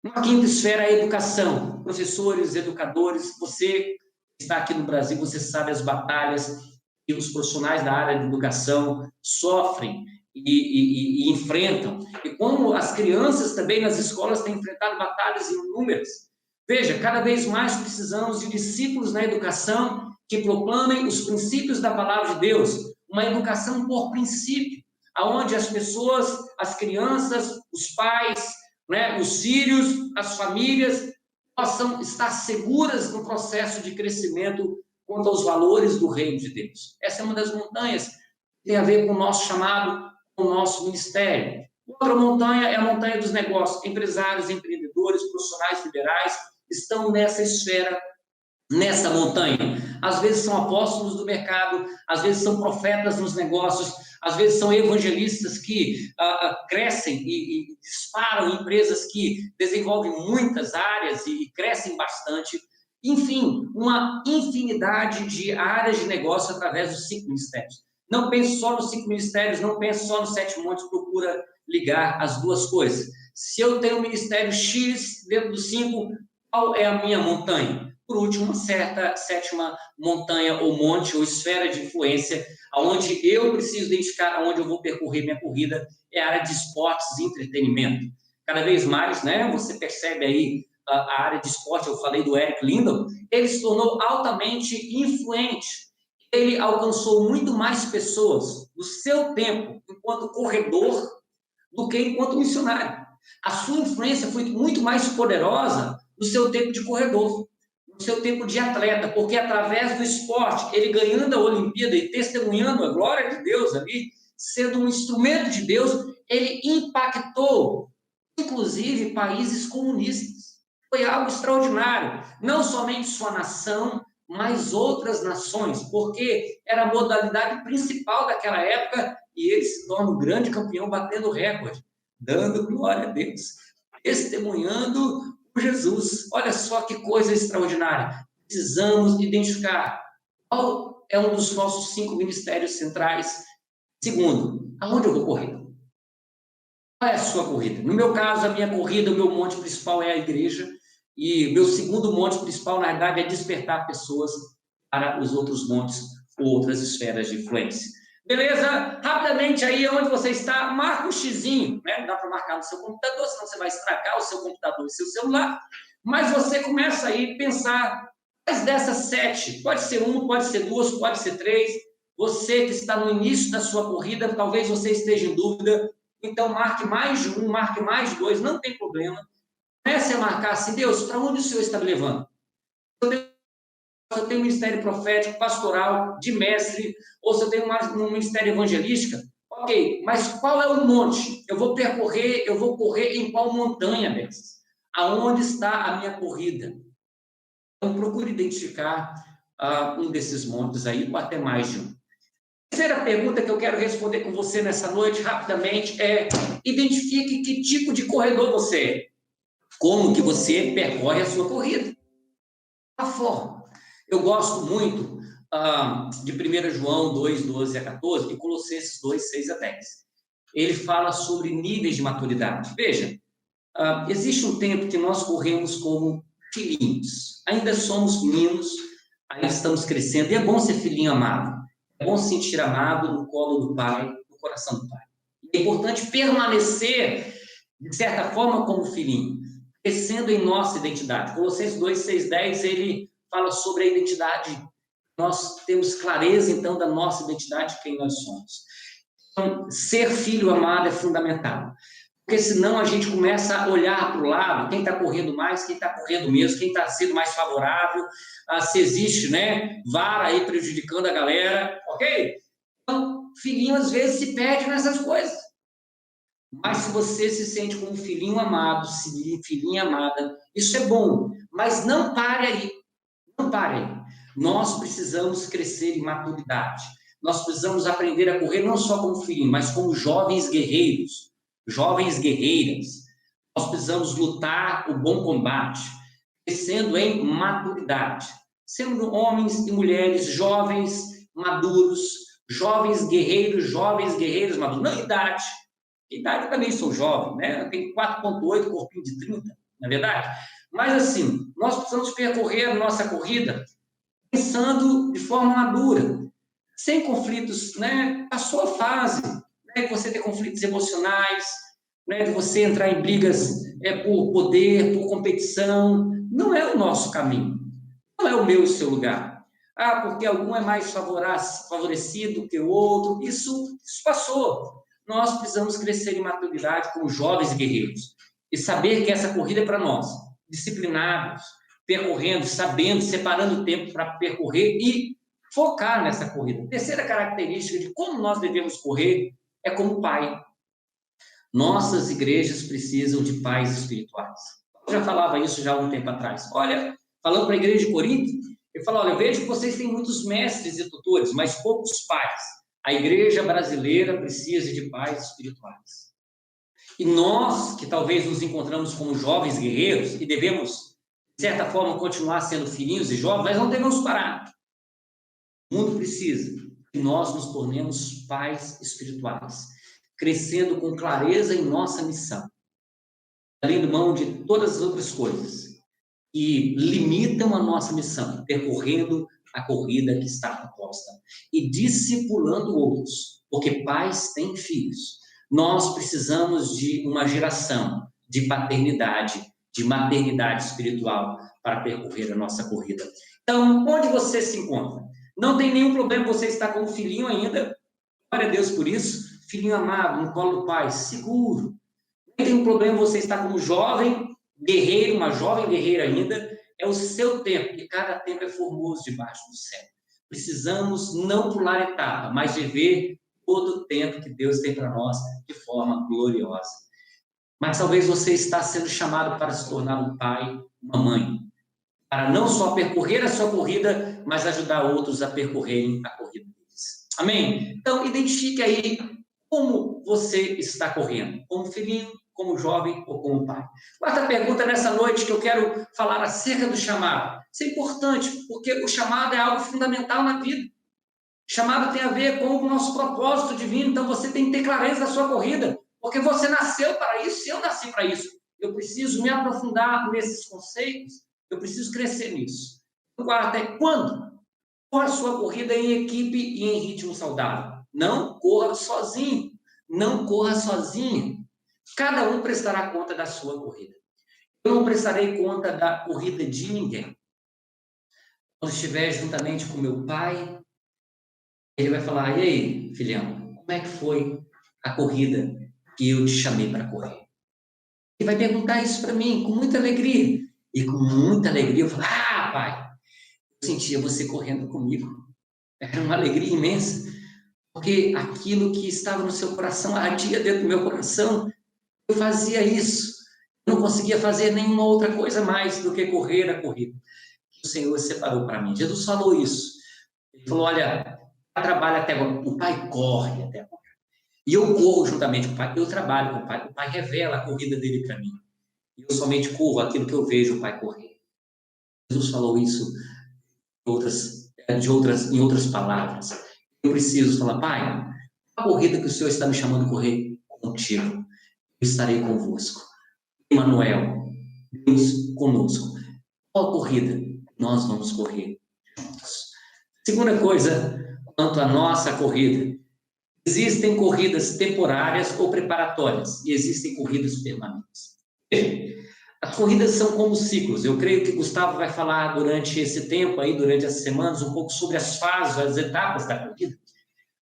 Uma quinta esfera é a educação. Professores, educadores, você está aqui no Brasil, você sabe as batalhas que os profissionais da área de educação sofrem e enfrentam. E como as crianças também nas escolas têm enfrentado batalhas inúmeras. Veja, cada vez mais precisamos de discípulos na educação que proclamem os princípios da palavra de Deus. Uma educação por princípio, aonde as pessoas, as crianças, os pais, né, os filhos, as famílias possam estar seguras no processo de crescimento quanto aos valores do reino de Deus. Essa é uma das montanhas que tem a ver com o nosso chamado, com o nosso ministério. Outra montanha é a montanha dos negócios. Empresários, empreendedores, profissionais liberais estão nessa esfera, nessa montanha. Às vezes são apóstolos do mercado, às vezes são profetas nos negócios, às vezes são evangelistas que crescem e disparam empresas que desenvolvem muitas áreas e crescem bastante. Enfim, uma infinidade de áreas de negócio através dos 5 ministérios. Não pense só nos 5 ministérios, não pense só nos 7 montes, procura ligar as duas coisas. Se eu tenho um ministério X dentro dos 5, qual é a minha montanha? Por último, uma sétima montanha ou monte ou esfera de influência, onde eu preciso identificar onde eu vou percorrer minha corrida, é a área de esportes e entretenimento. Cada vez mais, né, você percebe aí a área de esporte, eu falei do Eric Liddell, ele se tornou altamente influente. Ele alcançou muito mais pessoas no seu tempo enquanto corredor do que enquanto missionário. A sua influência foi muito mais poderosa no seu tempo de corredor, no seu tempo de atleta, porque através do esporte, ele ganhando a Olimpíada e testemunhando a glória de Deus ali, sendo um instrumento de Deus, ele impactou, inclusive, países comunistas. Foi algo extraordinário, não somente sua nação, mas outras nações, porque era a modalidade principal daquela época, e ele se torna um grande campeão, batendo recorde, dando glória a Deus, testemunhando por Jesus. Olha só que coisa extraordinária. Precisamos identificar qual é um dos nossos 5 ministérios centrais. Segundo, aonde eu vou correr? Qual é a sua corrida? No meu caso, a minha corrida, o meu monte principal é a igreja, e meu segundo monte principal, na verdade, é despertar pessoas para os outros montes ou outras esferas de influência. Beleza? Rapidamente aí, onde você está, marca um xizinho, né? Dá para marcar no seu computador, senão você vai estragar o seu computador e seu celular, mas você começa aí a pensar, quais dessas 7, pode ser 1, pode ser 2, pode ser 3, você que está no início da sua corrida, talvez você esteja em dúvida, então marque mais de 1, marque mais de 2, não tem problema. Comece a marcar assim, Deus, para onde o Senhor está me levando? Se eu tenho um ministério profético, pastoral, de mestre, ou se eu tenho um ministério evangelístico, ok, mas qual é o monte? Eu vou correr em qual montanha dessas? Aonde está a minha corrida? Então, procure identificar um desses montes aí, ou até mais de um. terceira pergunta que eu quero responder com você nessa noite, rapidamente, é: identifique que tipo de corredor você é. Como que você percorre a sua corrida. A forma. Eu gosto muito de 1 João 2, 12 a 14 e Colossenses 2, 6 a 10. Ele fala sobre níveis de maturidade. Veja, existe um tempo que nós corremos como filhinhos. Ainda somos meninos, ainda estamos crescendo. E é bom ser filhinho amado. É bom se sentir amado no colo do pai, no coração do pai. É importante permanecer, de certa forma, como filhinho, crescendo em nossa identidade. Colossenses 2, 6, 10, ele fala sobre a identidade. Nós temos clareza, então, da nossa identidade, de quem nós somos. Então, ser filho amado é fundamental. Porque senão a gente começa a olhar para o lado, quem está correndo mais, quem está correndo menos, quem está sendo mais favorável, se existe, né, vara aí prejudicando a galera, ok? Então, filhinho às vezes se perde nessas coisas. Mas se você se sente como um filhinho amado, filhinha amada, isso é bom. Mas não pare aí. Não pare aí. Nós precisamos crescer em maturidade. Nós precisamos aprender a correr não só como filhinho, mas como jovens guerreiros, jovens guerreiras. Nós precisamos lutar o bom combate, crescendo em maturidade. Sendo homens e mulheres jovens, maduros, jovens guerreiros maduros. Não idade. Idade também sou jovem, né? Eu tenho 4,8, corpinho de 30, não é verdade? Mas assim, nós precisamos percorrer a nossa corrida pensando de forma madura, sem conflitos, né? A sua fase, né? De você ter conflitos emocionais, né? De você entrar em brigas por poder, por competição, não é o nosso caminho, não é o meu e o seu lugar. Porque algum é mais favorecido que o outro, isso passou. Nós precisamos crescer em maturidade como jovens guerreiros e saber que essa corrida é para nós, disciplinados, percorrendo, sabendo, separando tempo para percorrer e focar nessa corrida. Terceira característica de como nós devemos correr é como pai. Nossas igrejas precisam de pais espirituais. Eu já falava isso já há um tempo atrás. Olha, falando para a igreja de Corinto, eu falo, olha, eu vejo que vocês têm muitos mestres e tutores, mas poucos pais. A igreja brasileira precisa de pais espirituais. E nós, que talvez nos encontramos como jovens guerreiros e devemos, de certa forma, continuar sendo filhinhos e jovens, nós não devemos parar. O mundo precisa que nós nos tornemos pais espirituais, crescendo com clareza em nossa missão, abrindo mão de todas as outras coisas que limitam a nossa missão, percorrendo a corrida que está proposta e discipulando outros, porque pais têm filhos. Nós precisamos de uma geração de paternidade, de maternidade espiritual para percorrer a nossa corrida. Então, onde você se encontra? Não tem nenhum problema você estar com um filhinho ainda, glória a Deus por isso, filhinho amado, no colo do pai, seguro. Não tem problema você estar como jovem guerreiro, uma jovem guerreira ainda, é o seu tempo, e cada tempo é formoso debaixo do céu. Precisamos não pular etapa, mas viver todo o tempo que Deus tem para nós de forma gloriosa. Mas talvez você está sendo chamado para se tornar um pai, uma mãe, para não só percorrer a sua corrida, mas ajudar outros a percorrerem a corrida deles. Amém? Então, identifique aí como você está correndo, como filhinho, como jovem ou como pai. Quarta pergunta nessa noite que eu quero falar acerca do chamado. Isso é importante, porque o chamado é algo fundamental na vida. O chamado tem a ver com o nosso propósito divino, então você tem que ter clareza da sua corrida, porque você nasceu para isso, eu nasci para isso. Eu preciso me aprofundar nesses conceitos, eu preciso crescer nisso. O quarto é quando? Corra a sua corrida em equipe e em ritmo saudável. Não corra sozinho, não corra sozinha. Cada um prestará conta da sua corrida. Eu não prestarei conta da corrida de ninguém. Quando estiver juntamente com meu pai, ele vai falar, e aí, filhão, como é que foi a corrida que eu te chamei para correr? Ele vai perguntar isso para mim, com muita alegria. E com muita alegria eu falo, pai, eu sentia você correndo comigo. Era uma alegria imensa, porque aquilo que estava no seu coração ardia dentro do meu coração. Eu fazia isso. Eu não conseguia fazer nenhuma outra coisa mais do que correr a corrida que o Senhor separou para mim. Jesus falou isso. Ele falou, olha, pai trabalha até agora, o pai corre até agora. E eu corro juntamente com o pai, eu trabalho com o pai revela a corrida dele para mim. E eu somente corro aquilo que eu vejo o pai correr. Jesus falou isso em outras palavras. Eu preciso falar, pai, a corrida que o Senhor está me chamando a correr contigo, eu estarei convosco. Emmanuel, Deus conosco. Qual a corrida nós vamos correr juntos? Segunda coisa, quanto à nossa corrida, existem corridas temporárias ou preparatórias e existem corridas permanentes. As corridas são como ciclos. Eu creio que Gustavo vai falar durante esse tempo aí, durante as semanas, um pouco sobre as fases, as etapas da corrida.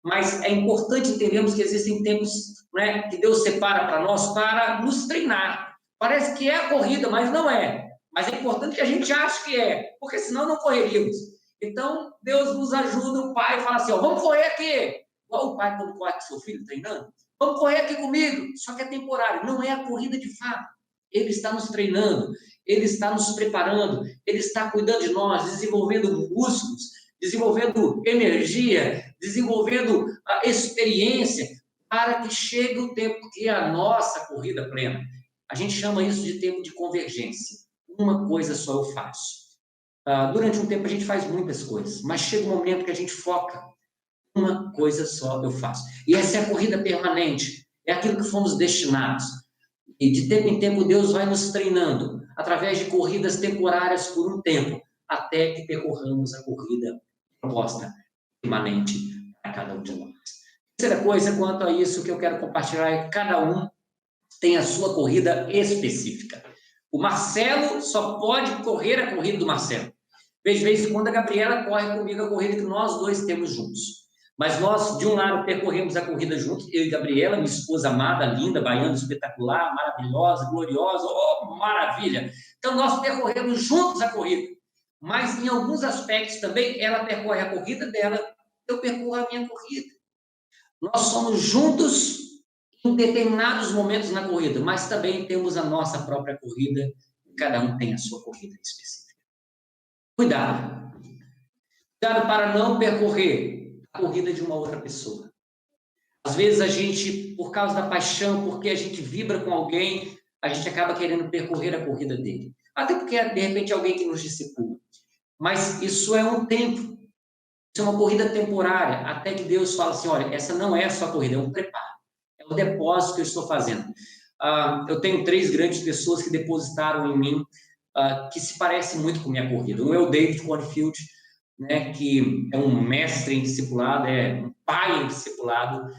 Mas é importante entendermos que existem tempos, né, que Deus separa para nós para nos treinar. Parece que é a corrida, mas não é. Mas é importante que a gente ache que é, porque senão não correríamos. Então, Deus nos ajuda, o pai fala assim, ó, vamos correr aqui. Igual o pai quando corre com seu filho treinando. Vamos correr aqui comigo. Só que é temporário, não é a corrida de fato. Ele está nos treinando, ele está nos preparando, ele está cuidando de nós, desenvolvendo músculos, desenvolvendo energia, desenvolvendo a experiência, para que chegue o tempo que é a nossa corrida plena. A gente chama isso de tempo de convergência. Uma coisa só eu faço. Durante um tempo a gente faz muitas coisas, mas chega um momento que a gente foca. Uma coisa só eu faço. E essa é a corrida permanente. É aquilo que fomos destinados. E de tempo em tempo Deus vai nos treinando, através de corridas temporárias por um tempo, até que percorramos a corrida proposta permanente para cada um de nós. Terceira coisa, quanto a isso que eu quero compartilhar, é que cada um tem a sua corrida específica. O Marcelo só pode correr a corrida do Marcelo. De vez em quando a Gabriela corre comigo a corrida que nós dois temos juntos. Mas nós, de um lado, percorremos a corrida juntos, eu e Gabriela, minha esposa amada, linda, baiana, espetacular, maravilhosa, gloriosa, oh, maravilha! Então, nós percorremos juntos a corrida. Mas, em alguns aspectos também, ela percorre a corrida dela, eu percorro a minha corrida. Nós somos juntos em determinados momentos na corrida, mas também temos a nossa própria corrida, cada um tem a sua corrida específica. Cuidado. Cuidado para não percorrer a corrida de uma outra pessoa. Às vezes a gente, por causa da paixão, porque a gente vibra com alguém, a gente acaba querendo percorrer a corrida dele. Até porque, de repente, é alguém que nos discipula. Mas isso é um tempo. Isso é uma corrida temporária, até que Deus fala assim, olha, essa não é a sua corrida, é um preparo. É um depósito que eu estou fazendo. Eu tenho 3 grandes pessoas que depositaram em mim, que se parecem muito com a minha corrida. Um é o David Cornfield, né, que é um mestre em discipulado, é um pai em discipulado,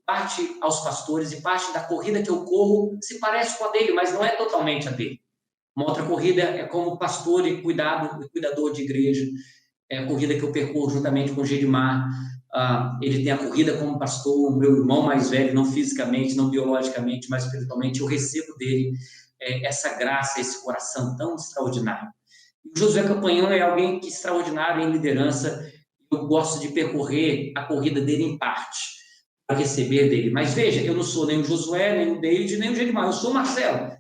parte aos pastores e parte da corrida que eu corro se parece com a dele, mas não é totalmente a dele. Uma outra corrida é como pastor e cuidador de igreja, é a corrida que eu percorro juntamente com o Gedimar. Ele tem a corrida como pastor, o meu irmão mais velho, não fisicamente, não biologicamente, mas espiritualmente, eu recebo dele essa graça, esse coração tão extraordinário. O Josué Campanhão é alguém que é extraordinário em liderança. Eu gosto de percorrer a corrida dele em parte, para receber dele. Mas veja, eu não sou nem o Josué, nem o David, nem o Gedimar, eu sou o Marcelo.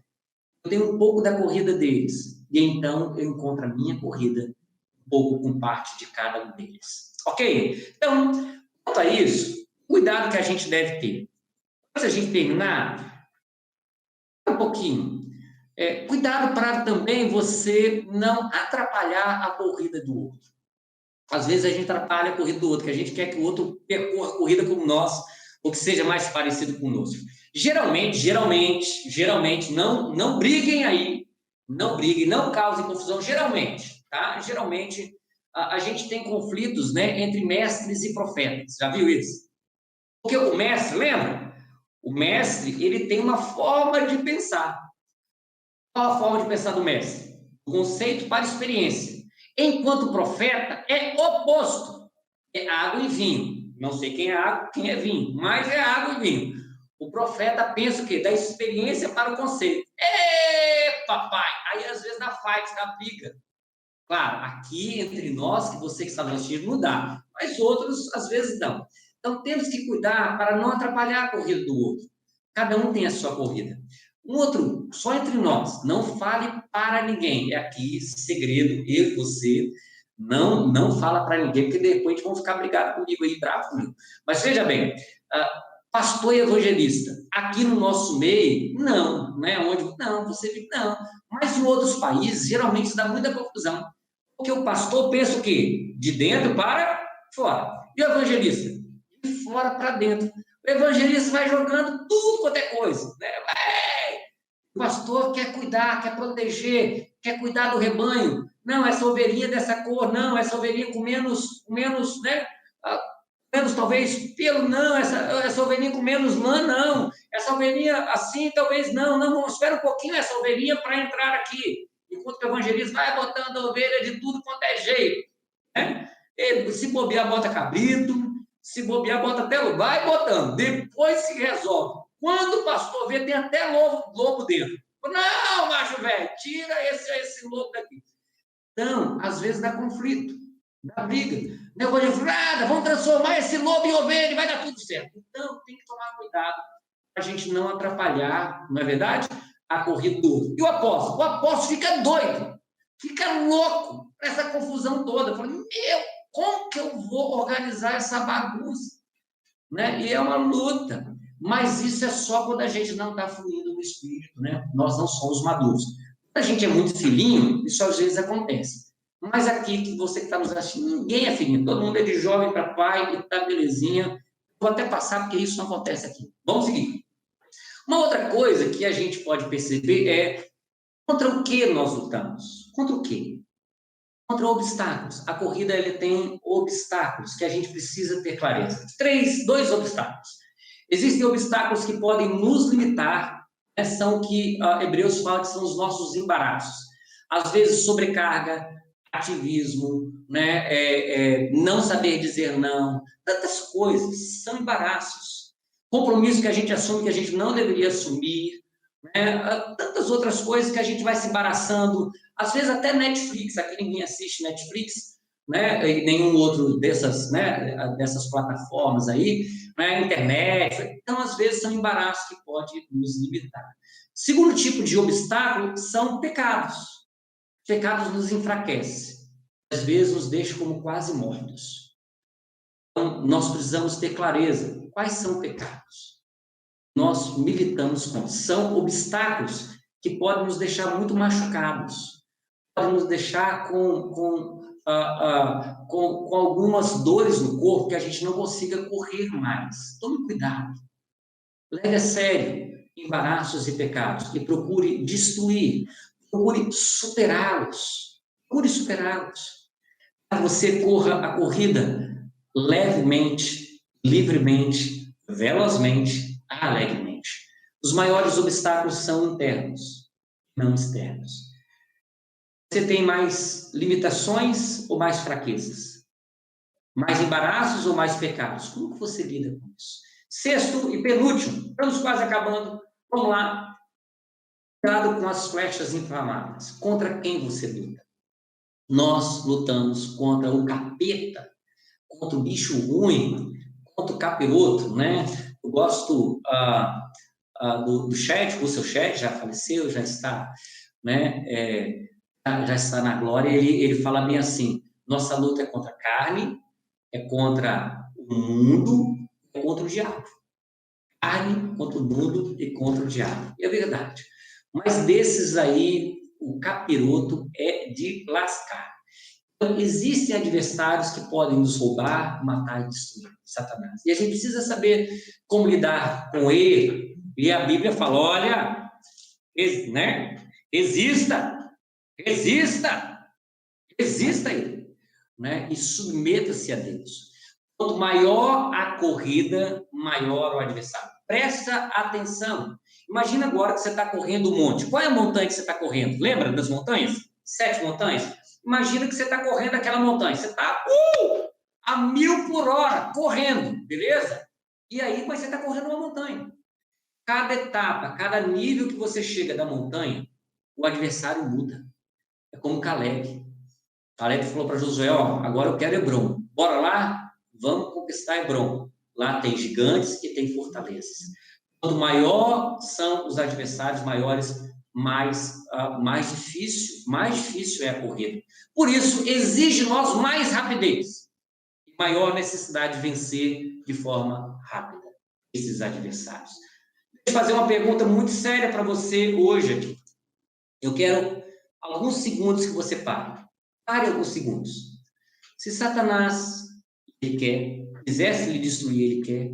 Eu tenho um pouco da corrida deles. E então eu encontro a minha corrida um pouco com parte de cada um deles. Ok? Então, quanto a isso, cuidado que a gente deve ter. Antes a gente terminar, um pouquinho. Cuidado para também você não atrapalhar a corrida do outro. Às vezes a gente atrapalha a corrida do outro, que a gente quer que o outro percorra a corrida como nós, ou que seja mais parecido conosco. Geralmente, não briguem aí, não briguem, não causem confusão, geralmente, tá? Geralmente, a gente tem conflitos, né, entre mestres e profetas, já viu isso? Porque o mestre, lembra? O mestre, ele tem uma forma de pensar. Qual a forma de pensar do mestre? O conceito para experiência. Enquanto profeta, é oposto. É água e vinho. Não sei quem é água, quem é vinho, mas é água e vinho. O profeta pensa o quê? Da experiência para o conceito. Papai! Aí, às vezes, dá fight, dá briga. Claro, aqui, entre nós, que você que está no assistindo, não dá. Mas outros, às vezes, não. Então, temos que cuidar para não atrapalhar a corrida do outro. Cada um tem a sua corrida. Um outro, só entre nós, não fale para ninguém. É aqui, segredo, eu e você. Não fala para ninguém, porque depois vão ficar brigados comigo aí, bravos comigo. Mas veja bem, pastor e evangelista, aqui no nosso meio, não, né? Onde, não, você vive, não. Mas em outros países, geralmente isso dá muita confusão. Porque o pastor pensa o quê? De dentro para fora. E o evangelista? De fora para dentro. O evangelista vai jogando tudo quanto é coisa, né? O pastor quer cuidar, quer proteger, quer cuidar do rebanho. Não, essa ovelhinha dessa cor, não, essa ovelhinha com menos, né? Menos talvez pelo, não, essa ovelhinha com menos lã, não. Essa ovelhinha assim, talvez não, espera um pouquinho essa ovelhinha para entrar aqui. Enquanto que o evangelista vai botando a ovelha de tudo quanto é jeito, né? Se bobear, bota cabrito, se bobear, bota até lobo, vai botando, depois se resolve. Quando o pastor vê, tem até lobo dentro. Não, macho velho, tira esse lobo daqui. Então, às vezes dá conflito, dá briga. Negócio de frada, vamos transformar esse lobo em ovelha e vai dar tudo certo. Então, tem que tomar cuidado para a gente não atrapalhar, não é verdade? A corrida do outro. E o apóstolo? O apóstolo fica doido, fica louco com essa confusão toda. Fala, como que eu vou organizar essa bagunça? Né? E é uma luta. Mas isso é só quando a gente não está fluindo no espírito, né? Nós não somos maduros. Quando a gente é muito filhinho, isso às vezes acontece. Mas aqui, que você que está nos assistindo, ninguém é filhinho. Todo mundo é de jovem para pai, e está belezinha. Vou até passar, porque isso não acontece aqui. Vamos seguir. Uma outra coisa que a gente pode perceber é contra o que nós lutamos? Contra o quê? Contra obstáculos. A corrida ele tem obstáculos que a gente precisa ter clareza. Dois obstáculos. Existem obstáculos que podem nos limitar, né? São que Hebreus fala que são os nossos embaraços. Às vezes, sobrecarga, ativismo, né? Não saber dizer não, tantas coisas, são embaraços. Compromisso que a gente assume que a gente não deveria assumir, né? Tantas outras coisas que a gente vai se embaraçando, às vezes até Netflix, aqui ninguém assiste Netflix, né? E nenhum outro dessas plataformas aí, né? Internet. Então, às vezes, são embaraços que podem nos limitar. Segundo tipo de obstáculo são pecados. Pecados nos enfraquecem. Às vezes, nos deixam como quase mortos. Então, nós precisamos ter clareza. Quais são pecados? Nós militamos com. São obstáculos que podem nos deixar muito machucados. Podem nos deixar com algumas dores no corpo que a gente não consiga correr mais. Tome cuidado. Leve a sério embaraços e pecados e procure destruir, procure superá-los. Procure superá-los. Você corra a corrida levemente, livremente, velozmente, alegremente. Os maiores obstáculos são internos, não externos. Você tem mais limitações ou mais fraquezas? Mais embaraços ou mais pecados? Como que você lida com isso? Sexto e penúltimo, estamos quase acabando. Vamos lá. Cuidado com as flechas inflamadas. Contra quem você luta? Nós lutamos contra o capeta, contra o bicho ruim, contra o capiroto, né? Eu gosto do chat, o seu chat já faleceu, já está, né? Já está na glória. Ele fala bem assim: nossa luta é contra a carne, é contra o mundo, é contra o diabo. Carne contra o mundo e contra o diabo. E é verdade. Mas desses aí, o capiroto é de lascar. Então, existem adversários que podem nos roubar, matar e destruir, Satanás. E a gente precisa saber como lidar com ele. E a Bíblia fala, olha, né? Resista ele, né? E submeta-se a Deus. Quanto maior a corrida, maior o adversário. Presta atenção. Imagina agora que você está correndo um monte. Qual é a montanha que você está correndo? Lembra das montanhas? 7 montanhas? Imagina que você está correndo aquela montanha. Você está a 1000 por hora, correndo, beleza? E aí, mas você está correndo uma montanha. Cada etapa, cada nível que você chega da montanha, o adversário muda. É como Caleb. Caleb falou para Josué, agora eu quero Hebron. Bora lá? Vamos conquistar Hebron. Lá tem gigantes e tem fortalezas. Quanto maior são os adversários, maiores mais difícil é a corrida. Por isso, exige de nós mais rapidez e maior necessidade de vencer de forma rápida esses adversários. Deixa eu fazer uma pergunta muito séria para você hoje aqui. Eu quero alguns segundos que você pare. Pare alguns segundos. Se Satanás quisesse lhe destruir, ele quer,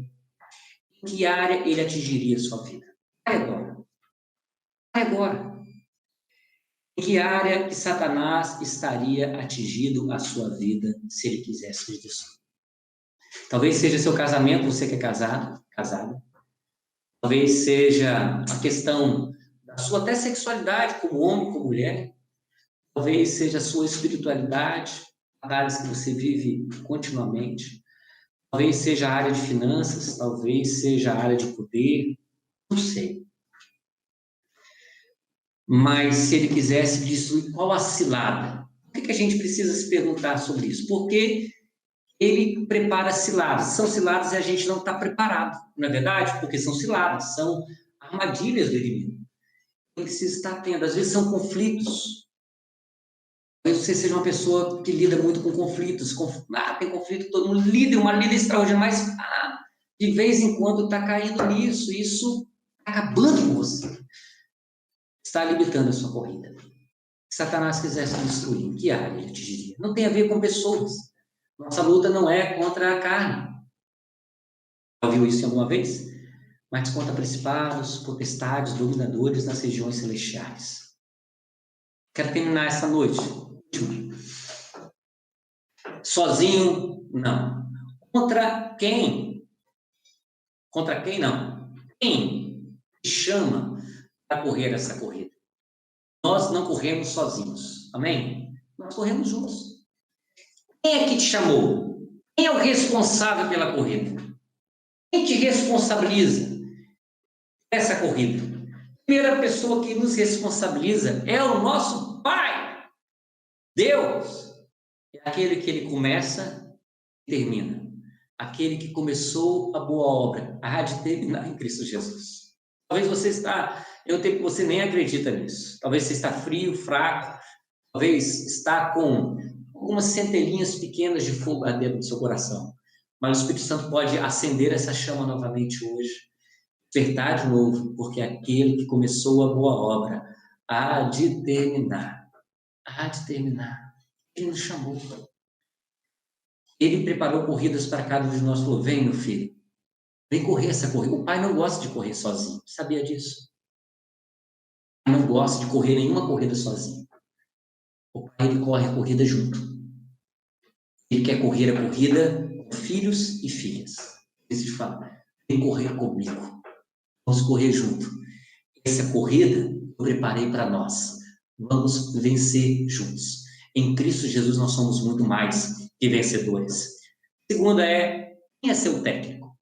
em que área ele atingiria a sua vida? Pare agora. Pare agora. Em que área que Satanás estaria atingindo a sua vida se ele quisesse lhe destruir? Talvez seja seu casamento, você que é casada. Talvez seja a questão da sua até sexualidade, como homem, como mulher. Talvez seja a sua espiritualidade, áreas que você vive continuamente. Talvez seja a área de finanças, talvez seja a área de poder, não sei. Mas se ele quisesse destruir, qual a cilada? O que a gente precisa se perguntar sobre isso? Porque ele prepara ciladas. São ciladas e a gente não está preparado, não é verdade? Porque são ciladas, são armadilhas do inimigo. Ele precisa estar atento. Às vezes são conflitos. Talvez você seja uma pessoa que lida muito com conflitos. Tem conflito, todo mundo lida, uma lida extraordinária, mas de vez em quando está caindo nisso. Isso está acabando com você. Está limitando a sua corrida. Se Satanás quisesse destruir, em que área ele atingiria? Não tem a ver com pessoas. Nossa luta não é contra a carne. Já ouviu isso alguma vez? Mas contra principados, potestades, dominadores nas regiões celestiais. Quero terminar essa noite. Sozinho, não. Contra quem? Contra quem não? Quem te chama para correr essa corrida? Nós não corremos sozinhos. Amém? Nós corremos juntos. Quem é que te chamou? Quem é o responsável pela corrida? Quem te responsabiliza por essa corrida? A primeira pessoa que nos responsabiliza é o nosso Pai. Deus é aquele que ele começa e termina. Aquele que começou a boa obra há de terminar em Cristo Jesus. Talvez você nem acredita nisso. Talvez você está frio, fraco. Talvez está com algumas centelhinhas pequenas de fogo dentro do seu coração. Mas o Espírito Santo pode acender essa chama novamente hoje, despertar de novo, porque aquele que começou a boa obra há de terminar. Há de terminar. Ele nos chamou. Ele preparou corridas para cada um de nós. Falou: vem, meu filho, vem correr essa corrida. O pai não gosta de correr sozinho. Sabia disso? O pai não gosta de correr nenhuma corrida sozinho. O pai, ele corre a corrida junto. Ele quer correr a corrida com filhos e filhas. Ele fala: vem correr comigo. Vamos correr junto. Essa corrida eu preparei para nós. Vamos vencer juntos. Em Cristo Jesus nós somos muito mais que vencedores. Segunda é: quem é seu técnico?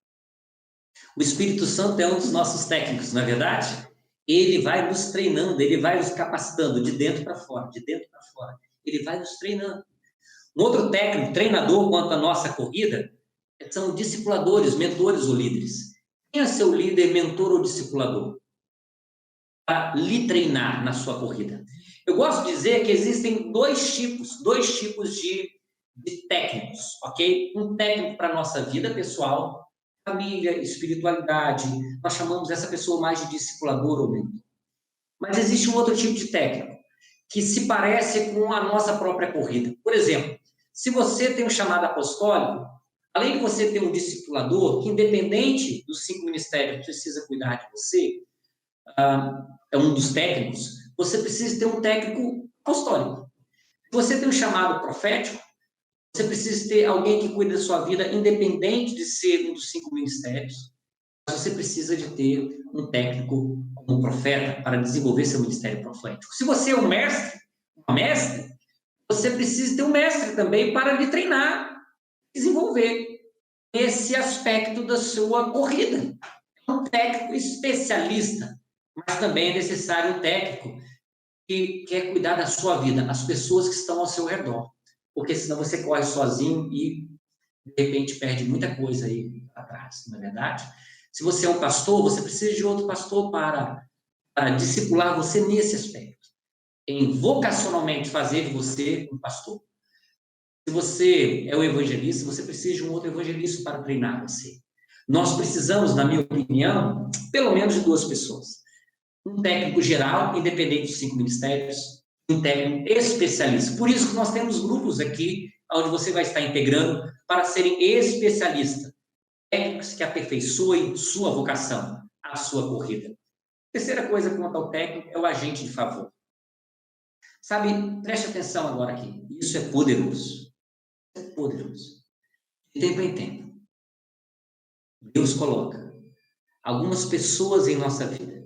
O Espírito Santo é um dos nossos técnicos, não é verdade? Ele vai nos treinando, ele vai nos capacitando de dentro para fora, de dentro para fora. Ele vai nos treinando. Um outro técnico, treinador quanto à nossa corrida, são discipuladores, mentores ou líderes. Quem é seu líder, mentor ou discipulador? Para lhe treinar na sua corrida. Eu gosto de dizer que existem dois tipos de técnicos, ok? Um técnico para a nossa vida pessoal, família, espiritualidade. Nós chamamos essa pessoa mais de discipulador ou mentor. Mas existe um outro tipo de técnico, que se parece com a nossa própria corrida. Por exemplo, se você tem um chamado apostólico, além de você ter um discipulador, que independente dos 5 ministérios precisa cuidar de você, é um dos técnicos, você precisa ter um técnico apostólico. Se você tem um chamado profético, você precisa ter alguém que cuide da sua vida, independente de ser um dos 5 ministérios. Mas você precisa de ter um técnico como profeta para desenvolver seu ministério profético. Se você é um mestre, você precisa ter um mestre também para lhe treinar, desenvolver esse aspecto da sua corrida. É um técnico especialista, mas também é necessário um técnico que quer cuidar da sua vida, as pessoas que estão ao seu redor. Porque senão você corre sozinho e, de repente, perde muita coisa aí atrás, não é verdade? Se você é um pastor, você precisa de outro pastor para para discipular você nesse aspecto, em vocacionalmente fazer de você um pastor. Se você é o evangelista, você precisa de um outro evangelista para treinar você. Nós precisamos, na minha opinião, pelo menos de 2 pessoas. Um técnico geral, independente dos 5 ministérios, um técnico especialista. Por isso que nós temos grupos aqui, onde você vai estar integrando para serem especialistas, técnicos que aperfeiçoem sua vocação, a sua corrida. Terceira coisa quanto ao técnico é o agente de favor. Sabe, preste atenção agora aqui. Isso é poderoso. É poderoso. De tempo em tempo, Deus coloca algumas pessoas em nossa vida.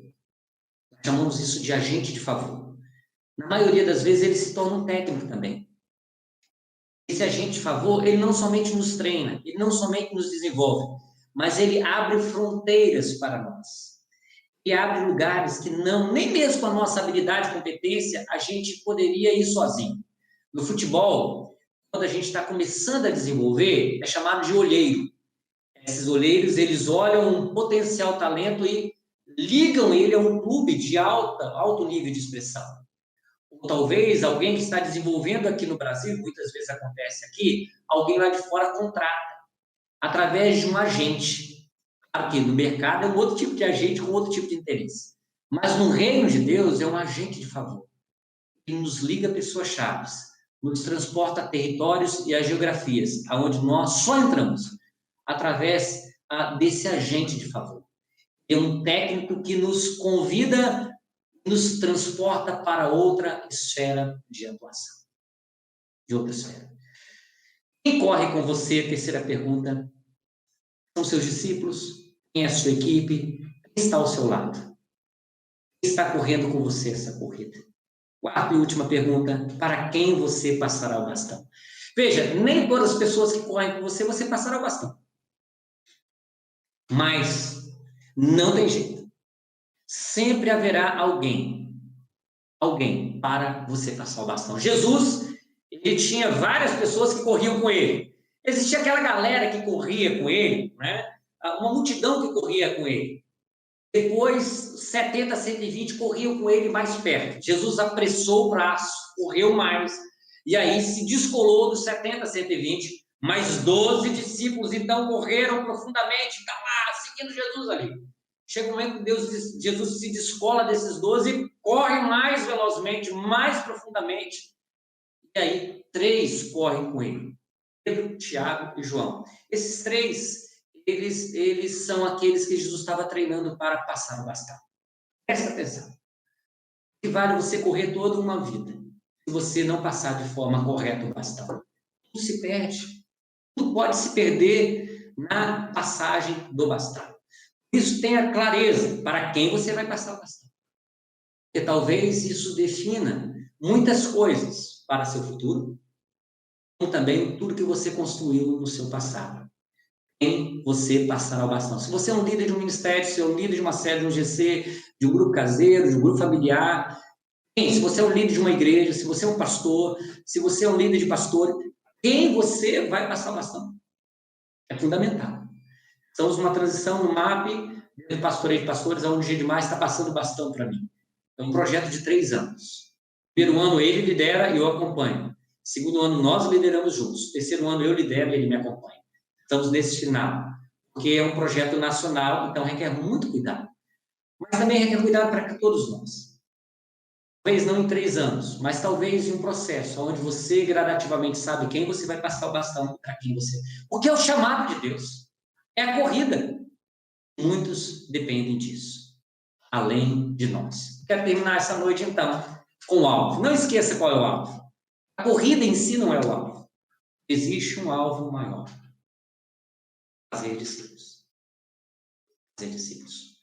Chamamos isso de agente de favor. Na maioria das vezes, ele se torna um técnico também. Esse agente de favor, ele não somente nos treina, ele não somente nos desenvolve, mas ele abre fronteiras para nós. E abre lugares que não, nem mesmo com a nossa habilidade e competência, a gente poderia ir sozinho. No futebol, quando a gente está começando a desenvolver, é chamado de olheiro. Esses olheiros, eles olham um potencial talento e ligam ele a um clube de alto nível de expressão. Ou talvez alguém que está desenvolvendo aqui no Brasil, muitas vezes acontece aqui, alguém lá de fora contrata, através de um agente. Aqui no mercado é um outro tipo de agente com outro tipo de interesse. Mas no reino de Deus é um agente de favor. Ele nos liga a pessoas-chave, nos transporta a territórios e a geografias, aonde nós só entramos através desse agente de favor. É um técnico que nos convida, nos transporta para outra esfera de atuação. De outra esfera. Quem corre com você? Terceira pergunta. São seus discípulos? Quem é a sua equipe? Quem está ao seu lado? Quem está correndo com você essa corrida? Quarta e última pergunta. Para quem você passará o bastão? Veja, nem todas as pessoas que correm com você, você passará o bastão. Mas não tem jeito. Sempre haverá alguém para você passar o bastão. Jesus, ele tinha várias pessoas que corriam com ele. Existia aquela galera que corria com ele, né? Uma multidão que corria com ele. Depois, 70, 120 corriam com ele mais perto. Jesus apressou o braço, correu mais, e aí se descolou dos 70, 120. Mais 12 discípulos, então, correram profundamente, está lá, seguindo Jesus ali. Chega um momento que Jesus se descola desses 12, corre mais velozmente, mais profundamente. E aí, 3 correm com ele. Pedro, Tiago e João. Esses 3, eles são aqueles que Jesus estava treinando para passar o bastão. Presta atenção. Que vale você correr toda uma vida, se você não passar de forma correta o bastão. Tudo se perde. Tudo pode se perder na passagem do bastão. Por isso, tenha clareza para quem você vai passar o bastão. Porque talvez isso defina muitas coisas para seu futuro, como também tudo que você construiu no seu passado. Quem você passará o bastão. Se você é um líder de um ministério, se é um líder de uma sede, de um GC, de um grupo caseiro, de um grupo familiar, se você é um líder de uma igreja, se você é um pastor, se você é um líder de pastor, quem você vai passar o bastão? É fundamental. Estamos numa transição no MAP, de pastoreio de pastores, onde o G demais está passando o bastão para mim. É um projeto de 3 anos. Primeiro ano ele lidera e eu acompanho. Segundo ano nós lideramos juntos. Terceiro ano eu lidero e ele me acompanha. Estamos nesse final, porque é um projeto nacional, então requer muito cuidado. Mas também requer cuidado para todos nós. Talvez não em 3 anos, mas talvez em um processo, onde você gradativamente sabe quem você vai passar o bastão para quem você... Porque é o chamado de Deus. É a corrida. Muitos dependem disso, além de nós. Quero terminar essa noite, então, com o alvo. Não esqueça qual é o alvo. A corrida em si não é o alvo. Existe um alvo maior. Fazer discípulos. Fazer discípulos.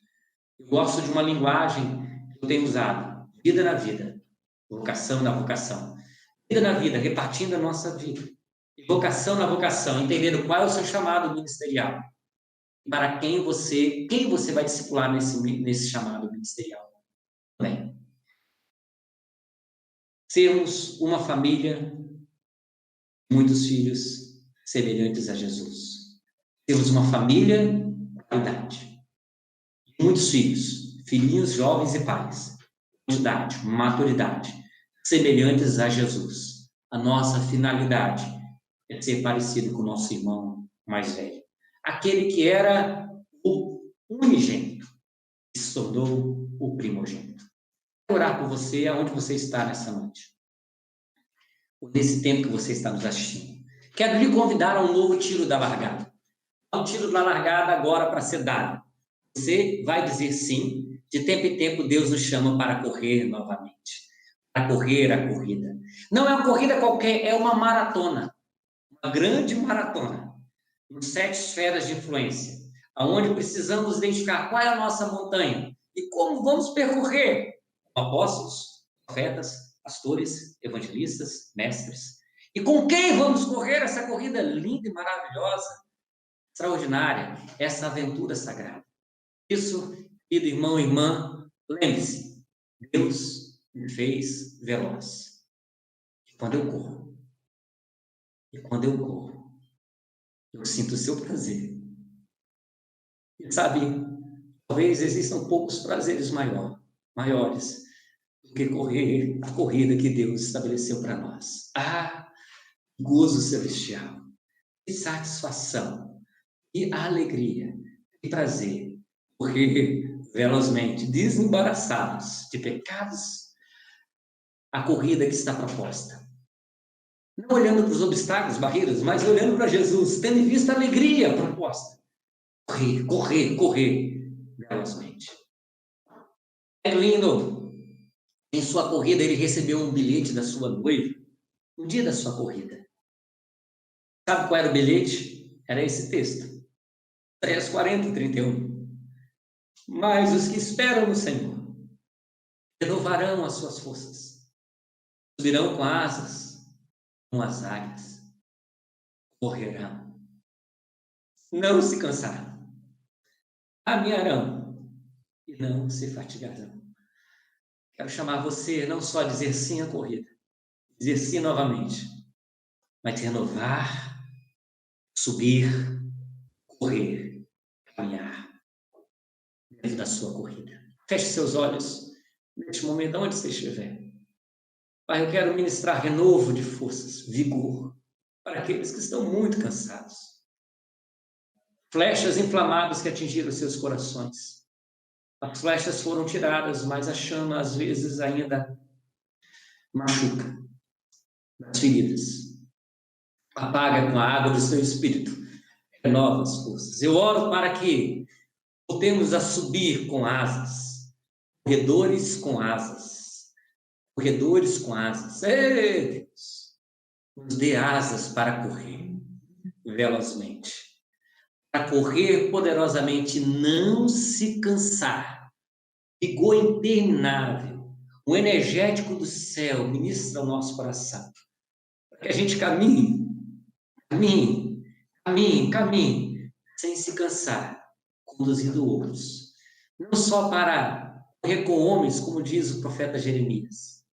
Eu gosto de uma linguagem que eu tenho usado. Vida na vida. Vocação na vocação. Vida na vida, repartindo a nossa vida. E vocação na vocação, entendendo qual é o seu chamado ministerial. Para quem você vai discipular nesse chamado ministerial. Bem, sermos uma família, muitos filhos semelhantes a Jesus. Temos uma família, qualidade. Muitos filhos filhinhos jovens e pais, de idade, maturidade, semelhantes a Jesus. A nossa finalidade é ser parecido com o nosso irmão mais velho. Aquele que era o unigênito, que se tornou o primogênito. Quero orar por você, aonde você está nessa noite. Ou nesse tempo que você está nos assistindo. Quero lhe convidar a um novo tiro da largada. Há um tiro da largada agora para ser dado. Você vai dizer sim. De tempo em tempo, Deus nos chama para correr novamente. Para correr a corrida. Não é uma corrida qualquer, é uma maratona. Uma grande maratona. Em 7 esferas de influência. Onde precisamos identificar qual é a nossa montanha. E como vamos percorrer. Apóstolos, profetas, pastores, evangelistas, mestres. E com quem vamos correr essa corrida linda e maravilhosa, extraordinária, essa aventura sagrada. Isso, querido irmão e irmã, lembre-se, Deus me fez veloz. E quando eu corro, eu sinto o seu prazer. E sabe, talvez existam poucos prazeres maiores do que correr a corrida que Deus estabeleceu para nós. Gozo celestial, que satisfação, que alegria, que prazer, correr velozmente, desembaraçados de pecados, a corrida que está proposta. Não olhando para os obstáculos, barreiras, mas olhando para Jesus, tendo em vista a alegria proposta. Correr velozmente. É lindo. Em sua corrida, ele recebeu um bilhete da sua noiva, no dia da sua corrida. Sabe qual era o bilhete? Era esse texto. Isaías 40, 31. Mas os que esperam no Senhor renovarão as suas forças. Subirão com asas, com as águias. Correrão. Não se cansarão. Caminharão e não se fatigarão. Quero chamar você não só a dizer sim à corrida, dizer sim novamente, mas renovar, subir, correr, caminhar dentro da sua corrida. Feche seus olhos neste momento, onde você estiver. Pai, eu quero ministrar renovo de forças, vigor, para aqueles que estão muito cansados. Flechas inflamadas que atingiram seus corações. As flechas foram tiradas, mas a chama às vezes ainda machuca nas feridas. Apaga com a água do seu espírito. Renova as forças. Eu oro para que voltemos a subir com asas. Corredores com asas. Corredores com asas. Ei, Deus! Nos dê asas para correr velozmente. Para correr poderosamente, não se cansar. Vigor interminável. O energético do céu ministra o nosso coração. Para que a gente caminhe, sem se cansar, conduzindo outros. Não só para correr com homens, como diz o profeta Jeremias,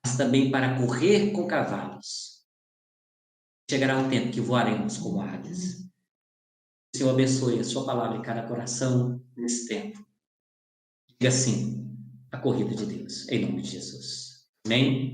mas também para correr com cavalos. Chegará um tempo que voaremos como águias. O Senhor abençoe a sua palavra em cada coração nesse tempo. Diga sim à corrida de Deus, em nome de Jesus. Amém?